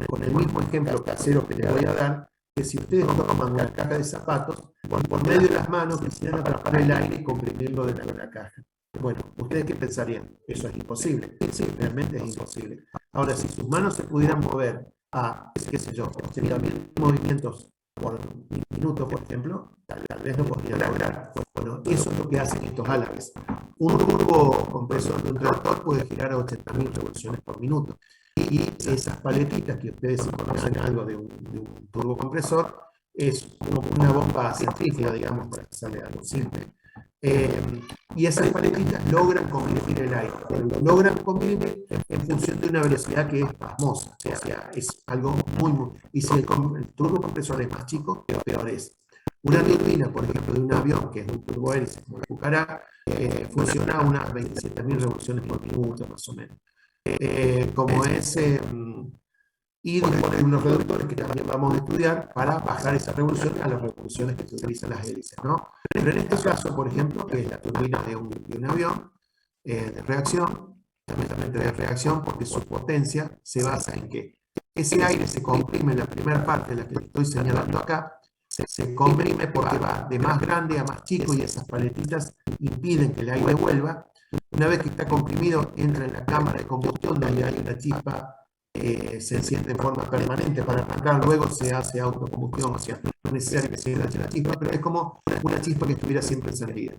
con el mismo ejemplo casero que les voy a dar, que si ustedes toman una caja de zapatos, por medio de las manos quisieran atrapar el aire y comprimirlo dentro de la caja. Bueno, ¿ustedes qué pensarían? Eso es imposible. Sí, realmente es imposible. Ahora, si sus manos se pudieran mover a, qué sé yo, 80.000 movimientos por minuto, por ejemplo, tal vez no podrían lograr. Bueno, eso es lo que hacen estos álabes. Un turbocompresor de un tractor puede girar a 80.000 revoluciones por minuto. Y esas paletitas que ustedes conocen algo de un turbocompresor es como una bomba centrífuga, digamos, para que salga algo simple. Y esas paletitas logran comprimir el aire, logran comprimir en función de una velocidad que es pasmosa, o sea, es algo muy... Y si el turbocompresor es más chico, peor es. Una turbina, por ejemplo, de un avión, que es un turbohélice como el Pucará, funciona a unas 27.000 revoluciones por minuto, más o menos. Como es... y los reductores que también vamos a estudiar para bajar esa revolución a las revoluciones que se utilizan las hélices, ¿no? Pero en este caso, por ejemplo, que es la turbina de un avión de reacción, también de reacción, porque su potencia se basa en que ese aire se comprime en la primera parte, la que estoy señalando acá, se comprime porque va de más grande a más chico y esas paletitas impiden que el aire vuelva. Una vez que está comprimido, entra en la cámara de combustión donde hay una chispa, se enciende en forma permanente para arrancar, luego se hace autocombustión, o sea, no es necesario que se enganche la chispa, pero es como una chispa que estuviera siempre encendida.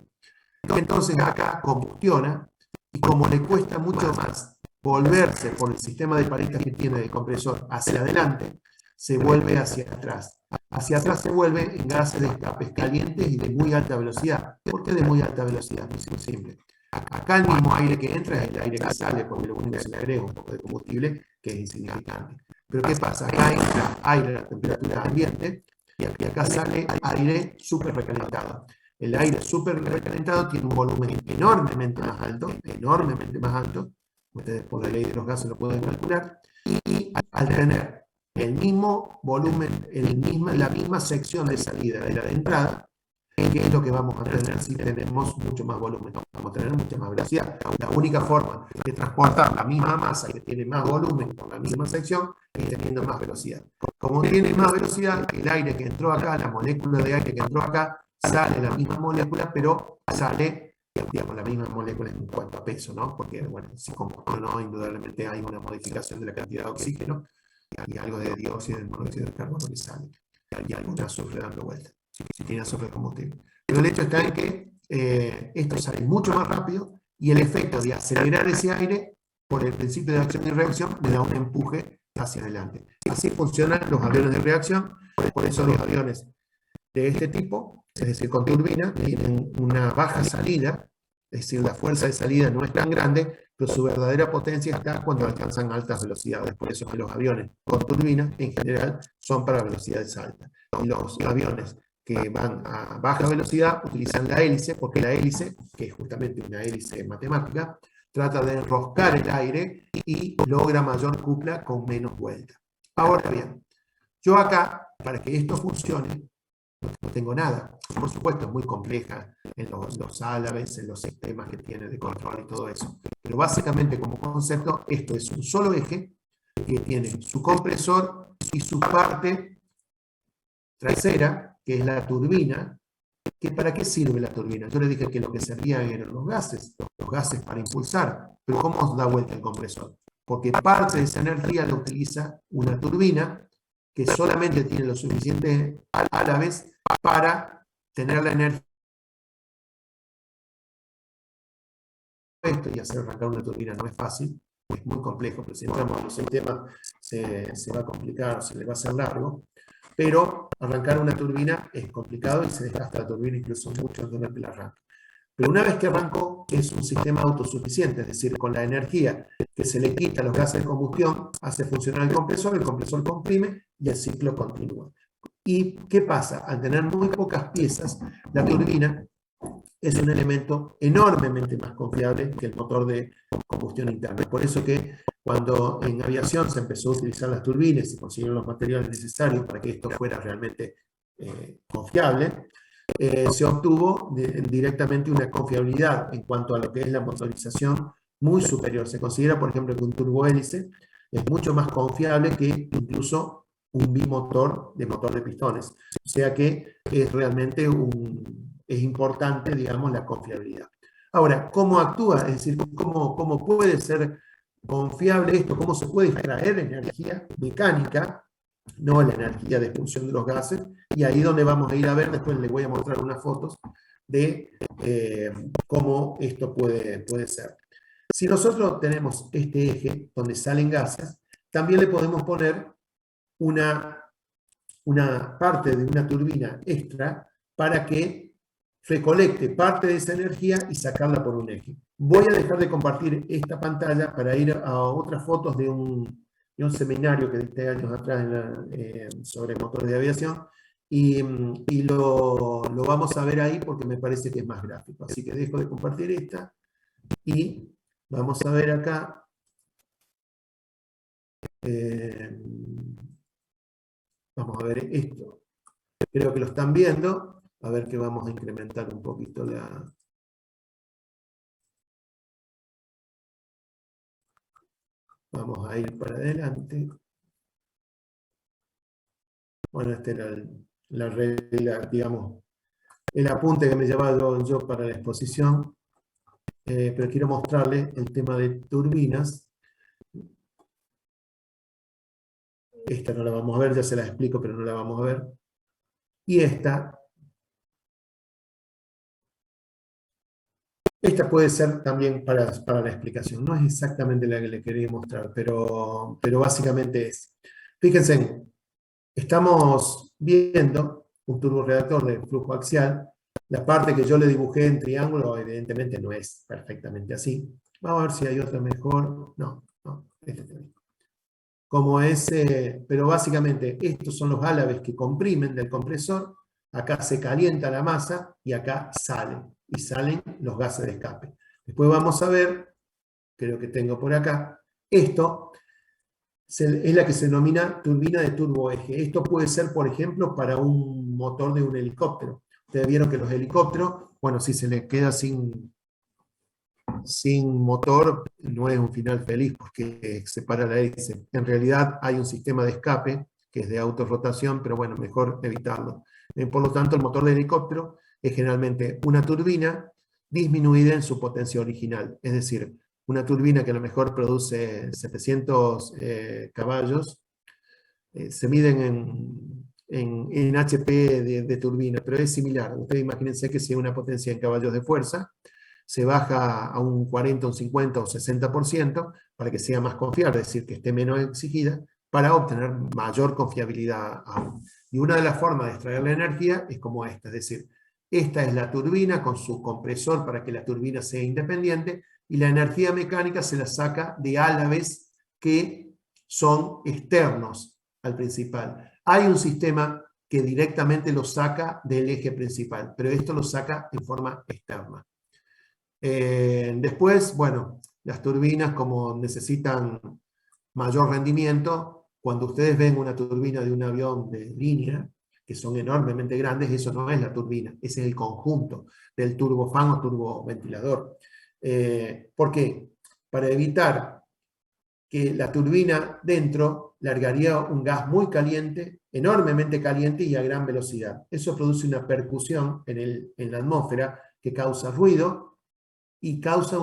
Entonces acá combustiona, y como le cuesta mucho más volverse por el sistema de paletas que tiene el compresor hacia adelante, se vuelve hacia atrás. Hacia atrás se vuelve en gases de escapes calientes y de muy alta velocidad. ¿Por qué de muy alta velocidad? Es muy simple. Acá el mismo aire que entra es el aire que sale, porque lo único que se le agrega un poco de combustible, que es insignificante. Pero ¿qué pasa? Acá entra aire a temperatura ambiente y acá sale aire súper recalentado. El aire súper recalentado tiene un volumen enormemente más alto. Ustedes por la ley de los gases lo pueden calcular. Y al tener el mismo volumen, la misma sección de salida de la de entrada, ¿qué es lo que vamos a tener si tenemos mucho más volumen? Vamos a tener mucha más velocidad. La única forma de transportar la misma masa que tiene más volumen con la misma sección es teniendo más velocidad. Como tiene más velocidad, el aire que entró acá, la molécula de aire que entró acá, sale la misma molécula, pero sale, digamos, la misma molécula en cuanto a peso, ¿no? Porque, bueno, si combustiona, indudablemente hay una modificación de la cantidad de oxígeno y algo de dióxido de monóxido de carbono que sale. Y algo de azufre dando vuelta, si tiene azufre combustible. Pero el hecho está en que esto sale mucho más rápido y el efecto de acelerar ese aire por el principio de acción y reacción le da un empuje hacia adelante. Así funcionan los aviones de reacción. Por eso los aviones de este tipo, es decir, con turbina, tienen una baja salida, es decir, la fuerza de salida no es tan grande, pero su verdadera potencia está cuando alcanzan altas velocidades. Por eso que los aviones con turbina, en general, son para velocidades altas. Y los aviones que van a baja velocidad utilizan la hélice, porque la hélice, que es justamente una hélice matemática, trata de enroscar el aire y logra mayor cupla con menos vuelta. Ahora bien, yo acá, para que esto funcione, no tengo nada. Por supuesto, es muy compleja en los álabes, en los sistemas que tiene de control y todo eso. Pero básicamente, como concepto, esto es un solo eje que tiene su compresor y su parte trasera, que es la turbina. ¿Que ¿Para qué sirve la turbina? Yo les dije que lo que servían eran los gases para impulsar. Pero ¿cómo da vuelta el compresor? Porque parte de esa energía la utiliza una turbina que solamente tiene lo suficiente a la vez para tener la energía y hacer arrancar una turbina no es fácil, es muy complejo, pero si entramos en los sistemas se va a complicar, se le va a hacer largo, pero arrancar una turbina es complicado y se desgasta la turbina incluso mucho durante el arranque. Pero una vez que arrancó, es un sistema autosuficiente, es decir, con la energía que se le quita a los gases de combustión, hace funcionar el compresor comprime y el ciclo continúa. ¿Y qué pasa? Al tener muy pocas piezas, la turbina es un elemento enormemente más confiable que el motor de combustión interna. Por eso que cuando en aviación se empezó a utilizar las turbinas y consiguieron los materiales necesarios para que esto fuera realmente confiable, se obtuvo directamente una confiabilidad en cuanto a lo que es la motorización muy superior. Se considera, por ejemplo, que un turbohélice es mucho más confiable que incluso un bimotor de motor de pistones. O sea que es realmente es importante, digamos, la confiabilidad. Ahora, ¿cómo actúa? Es decir, ¿cómo puede ser confiable esto? ¿Cómo se puede extraer energía mecánica, no la energía de expulsión de los gases? Y ahí donde vamos a ir a ver, después les voy a mostrar unas fotos de cómo esto puede ser. Si nosotros tenemos este eje donde salen gases, también le podemos poner una parte de una turbina extra para que recolecte parte de esa energía y sacarla por un eje. Voy a dejar de compartir esta pantalla para ir a otras fotos de un seminario que dicté años atrás sobre motores de aviación y lo vamos a ver ahí porque me parece que es más gráfico. Así que dejo de compartir esta y vamos a ver acá. Vamos a ver esto. Creo que lo están viendo. A ver que vamos a incrementar un poquito la... Vamos a ir para adelante. Bueno, esta era la regla, digamos, el apunte que me llevaba yo para la exposición. Pero quiero mostrarles el tema de turbinas. Esta no la vamos a ver, ya se la explico, pero no la vamos a ver. Y esta puede ser también para la explicación. No es exactamente la que le quería mostrar, pero básicamente es. Fíjense, estamos viendo un turborreactor de flujo axial. La parte que yo le dibujé en triángulo, evidentemente no es perfectamente así. Vamos a ver si hay otra mejor. No, este también. Como es, pero básicamente estos son los álabes que comprimen del compresor. Acá se calienta la masa y acá y salen los gases de escape. Después vamos a ver, creo que tengo por acá, esto es la que se denomina turbina de turboeje. Esto puede ser, por ejemplo, para un motor de un helicóptero. Ustedes vieron que los helicópteros, bueno, si se les queda sin motor, no es un final feliz porque se para la hélice. En realidad hay un sistema de escape que es de autorrotación, pero bueno, mejor evitarlo. Por lo tanto, el motor de helicóptero es generalmente una turbina disminuida en su potencia original. Es decir, una turbina que a lo mejor produce 700 caballos, se miden en HP de turbina, pero es similar. Ustedes imagínense que si una potencia en caballos de fuerza, se baja a un 40, un 50 o 60% para que sea más confiable, es decir, que esté menos exigida, para obtener mayor confiabilidad aún. Y una de las formas de extraer la energía es como esta, es decir, esta es la turbina con su compresor para que la turbina sea independiente y la energía mecánica se la saca de álabes que son externos al principal. Hay un sistema que directamente lo saca del eje principal, pero esto lo saca en forma externa. Después, bueno, las turbinas como necesitan mayor rendimiento, cuando ustedes ven una turbina de un avión de línea, que son enormemente grandes, eso no es la turbina, ese es el conjunto del turbofán o turboventilador. ¿Por qué? Para evitar que la turbina dentro largaría un gas muy caliente, enormemente caliente y a gran velocidad. Eso produce una percusión en la atmósfera que causa ruido y causa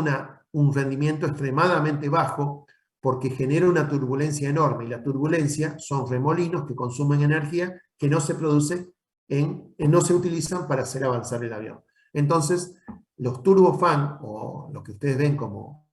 un rendimiento extremadamente bajo porque genera una turbulencia enorme. Y la turbulencia son remolinos que consumen energía que no se produce no se utilizan para hacer avanzar el avión. Entonces, los turbofan, o lo que ustedes ven como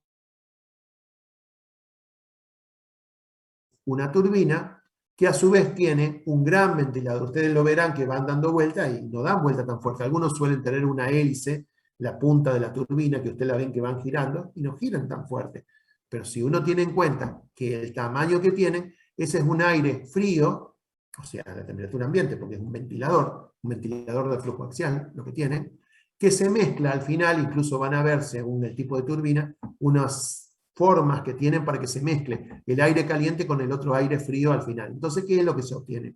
una turbina, que a su vez tiene un gran ventilador. Ustedes lo verán que van dando vueltas y no dan vuelta tan fuerte. Algunos suelen tener una hélice, la punta de la turbina, que ustedes la ven que van girando, y no giran tan fuerte. Pero si uno tiene en cuenta que el tamaño que tienen, ese es un aire frío, o sea, la temperatura ambiente, porque es un ventilador de flujo axial, lo que tienen, que se mezcla al final, incluso van a ver, según el tipo de turbina, unas formas que tienen para que se mezcle el aire caliente con el otro aire frío al final. Entonces, ¿qué es lo que se obtiene?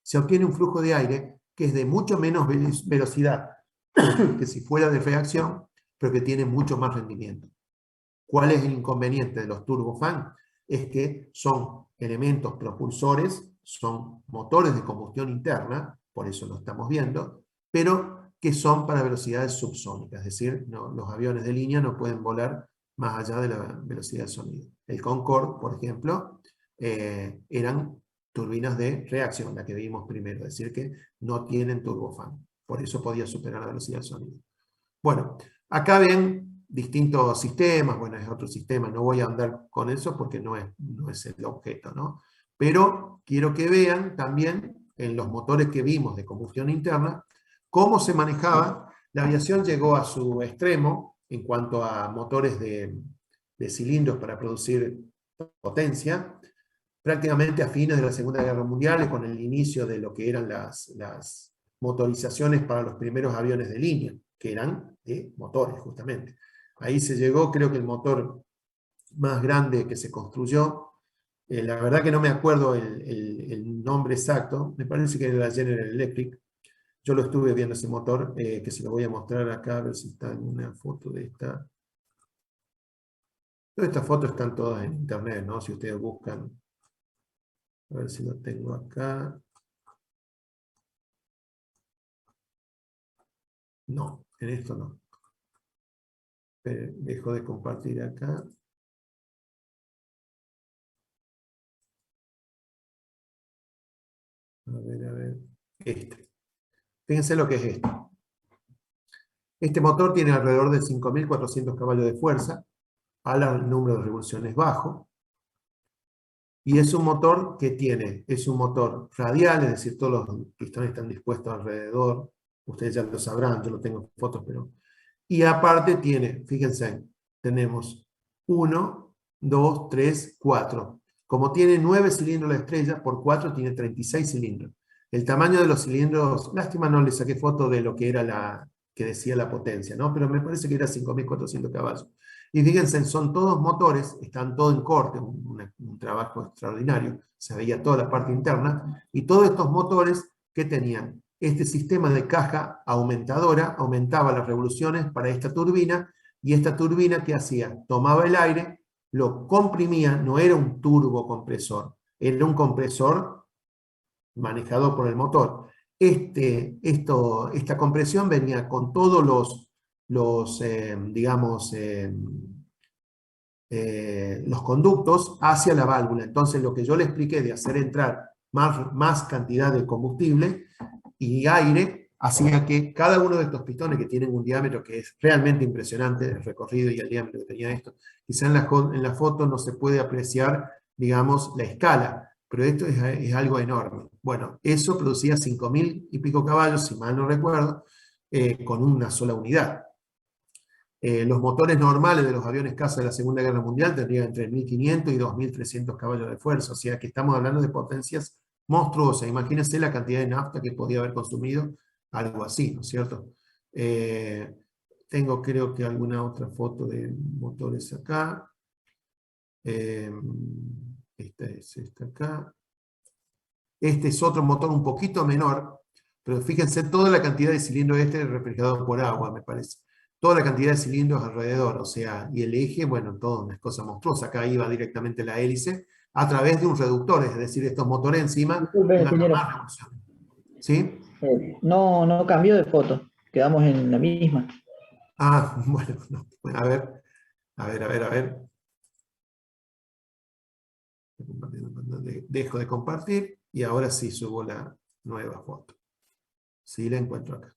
Se obtiene un flujo de aire que es de mucho menos velocidad que si fuera de reacción, pero que tiene mucho más rendimiento. ¿Cuál es el inconveniente de los turbofan? Es que son elementos propulsores, son motores de combustión interna, por eso lo estamos viendo, pero que son para velocidades subsónicas, es decir, los aviones de línea no pueden volar más allá de la velocidad del sonido. El Concorde, por ejemplo, eran turbinas de reacción, la que vimos primero, es decir, que no tienen turbofan, por eso podía superar la velocidad del sonido. Bueno, acá ven distintos sistemas, bueno, es otro sistema, no voy a andar con eso porque no es el objeto, ¿no? Pero quiero que vean también en los motores que vimos de combustión interna, cómo se manejaba. La aviación llegó a su extremo en cuanto a motores de cilindros para producir potencia, prácticamente a fines de la Segunda Guerra Mundial, con el inicio de lo que eran las motorizaciones para los primeros aviones de línea, que eran de motores, justamente. Ahí se llegó, creo que el motor más grande que se construyó, la verdad que no me acuerdo el nombre exacto, me parece que era la General Electric. Yo lo estuve viendo ese motor, que se lo voy a mostrar acá, a ver si está en una foto de esta. Todas estas fotos están todas en internet, ¿no? Si ustedes buscan, a ver si lo tengo acá. No, en esto no. Dejo de compartir acá. A ver. Fíjense lo que es esto. Este motor tiene alrededor de 5.400 caballos de fuerza, el número de revoluciones bajo, y es un motor es un motor radial, es decir, todos los pistones están dispuestos alrededor, ustedes ya lo sabrán, yo no tengo fotos, pero... Y aparte tiene, fíjense, tenemos 1, 2, 3, 4. Como tiene 9 cilindros la estrella, por 4 tiene 36 cilindros. El tamaño de los cilindros, lástima no le saqué foto de lo que era que decía la potencia, ¿no? Pero me parece que era 5.400 caballos. Y fíjense, son todos motores, están todos en corte, un trabajo extraordinario, se veía toda la parte interna, y todos estos motores que tenían este sistema de caja aumentadora, aumentaba las revoluciones para esta turbina, y esta turbina, ¿qué hacía? Tomaba el aire, lo comprimía, no era un turbocompresor, era un compresor manejado por el motor. Esta compresión venía con todos los conductos hacia la válvula. Entonces, lo que yo le expliqué de hacer entrar más cantidad de combustible y aire, hacía que cada uno de estos pistones, que tienen un diámetro que es realmente impresionante, el recorrido y el diámetro que tenía esto, quizá en la foto no se puede apreciar, digamos, la escala, pero esto es algo enorme. Bueno, eso producía 5.000 y pico caballos, si mal no recuerdo, con una sola unidad. Los motores normales de los aviones caza de la Segunda Guerra Mundial tendrían entre 1.500 y 2.300 caballos de fuerza, o sea que estamos hablando de potencias monstruosas. Imagínense la cantidad de nafta que podía haber consumido, algo así, ¿no es cierto? Tengo creo que alguna otra foto de motores acá. Esta es esta acá. Este es otro motor un poquito menor, pero fíjense toda la cantidad de cilindros refrigerado por agua, me parece. toda la cantidad de cilindros alrededor, o sea, y el eje, bueno, todo una cosa monstruosa. Acá iba directamente la hélice a través de un reductor, es decir, estos motores encima Disculpe, iban a ingeniero. más revoluciones. ¿Sí? No, no cambió de foto. Quedamos en la misma. Ah, bueno, no. Bueno, a ver, a ver, a ver, a ver. Dejo de compartir y ahora sí subo la nueva foto. Sí, la encuentro acá.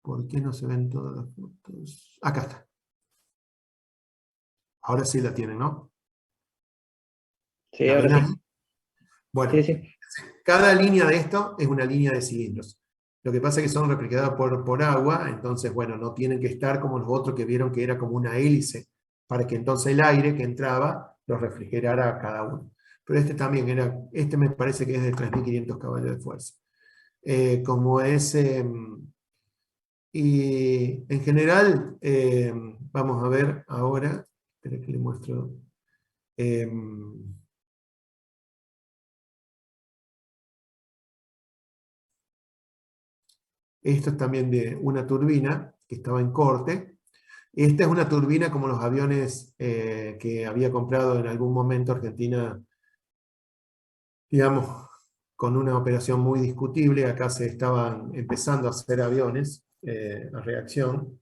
¿Por qué no se ven todas las fotos? Acá está. Ahora sí la tienen, ¿no? Sí, ¿La ahora ven ahí? sí. Sí, Bueno, sí. cada línea de esto es una línea de cilindros. Lo que pasa es que son refrigerados por agua, entonces, bueno, no tienen que estar como los otros que vieron que era como una hélice, para que entonces el aire que entraba los refrigerara a cada uno. Pero este también era, este me parece que es de 3.500 caballos de fuerza. Como es, y en general, vamos a ver ahora, espera que le muestro. eh, Esto es también de una turbina que estaba en corte. Esta es una turbina como los aviones que había comprado en algún momento Argentina, digamos, con una operación muy discutible. Acá se estaban empezando a hacer aviones a reacción,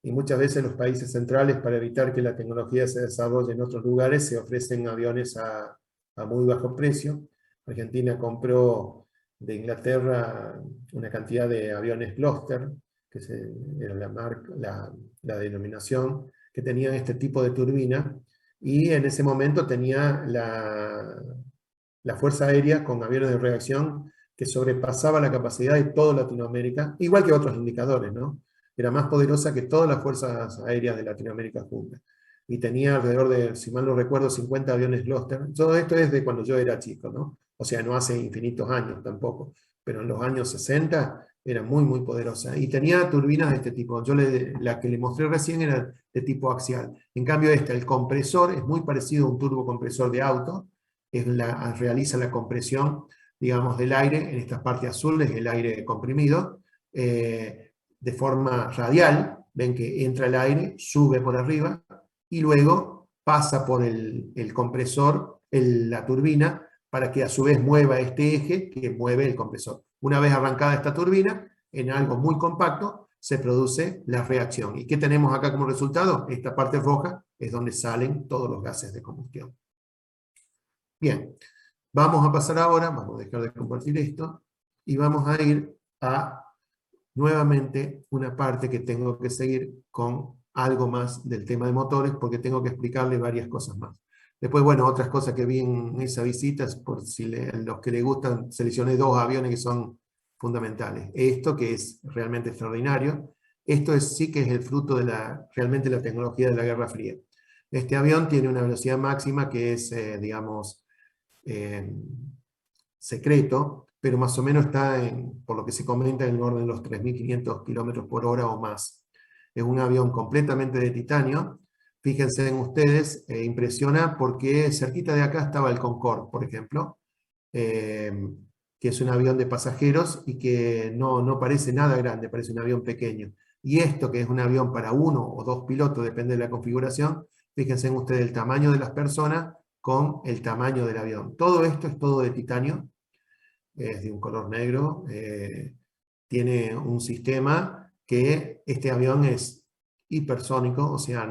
y muchas veces los países centrales, para evitar que la tecnología se desarrolle en otros lugares, se ofrecen aviones a muy bajo precio. Argentina compró de Inglaterra una cantidad de aviones Gloster, que era la denominación, que tenían este tipo de turbina, y en ese momento tenía la Fuerza Aérea con aviones de reacción que sobrepasaba la capacidad de toda Latinoamérica, igual que otros indicadores, ¿no? Era más poderosa que todas las fuerzas aéreas de Latinoamérica juntas. Y tenía alrededor de, si mal no recuerdo, 50 aviones Gloster. Todo esto es de cuando yo era chico, ¿no? O sea, no hace infinitos años tampoco, pero en los años 60 era muy, muy poderosa. Y tenía turbinas de este tipo. La que le mostré recién era de tipo axial. En cambio, el compresor es muy parecido a un turbocompresor de auto, realiza la compresión, digamos, del aire, en estas partes azules, el aire comprimido, de forma radial. Ven que entra el aire, sube por arriba, y luego pasa por el compresor, la turbina, para que a su vez mueva este eje que mueve el compresor. Una vez arrancada esta turbina, en algo muy compacto, se produce la reacción. ¿Y qué tenemos acá como resultado? Esta parte roja es donde salen todos los gases de combustión. Bien, vamos a pasar ahora, vamos a dejar de compartir esto, y vamos a ir a nuevamente una parte que tengo que seguir con algo más del tema de motores, porque tengo que explicarle varias cosas más. Después, bueno, otras cosas que vi en esa visita, por si los que les gustan, seleccioné dos aviones que son fundamentales. Esto, que es realmente extraordinario. Esto sí que es el fruto de realmente la tecnología de la Guerra Fría. Este avión tiene una velocidad máxima que es, digamos, eh, secreto, pero más o menos está, por lo que se comenta, en el orden de los 3.500 kilómetros por hora o más. Es un avión completamente de titanio. Fíjense en ustedes, impresiona porque cerquita de acá estaba el Concorde, por ejemplo, eh, que es un avión de pasajeros y que no parece nada grande, parece un avión pequeño. Y esto, que es un avión para uno o dos pilotos, depende de la configuración, fíjense en ustedes el tamaño de las personas con el tamaño del avión. Todo esto es todo de titanio, es de un color negro, tiene un sistema que este avión es hipersónico, o sea,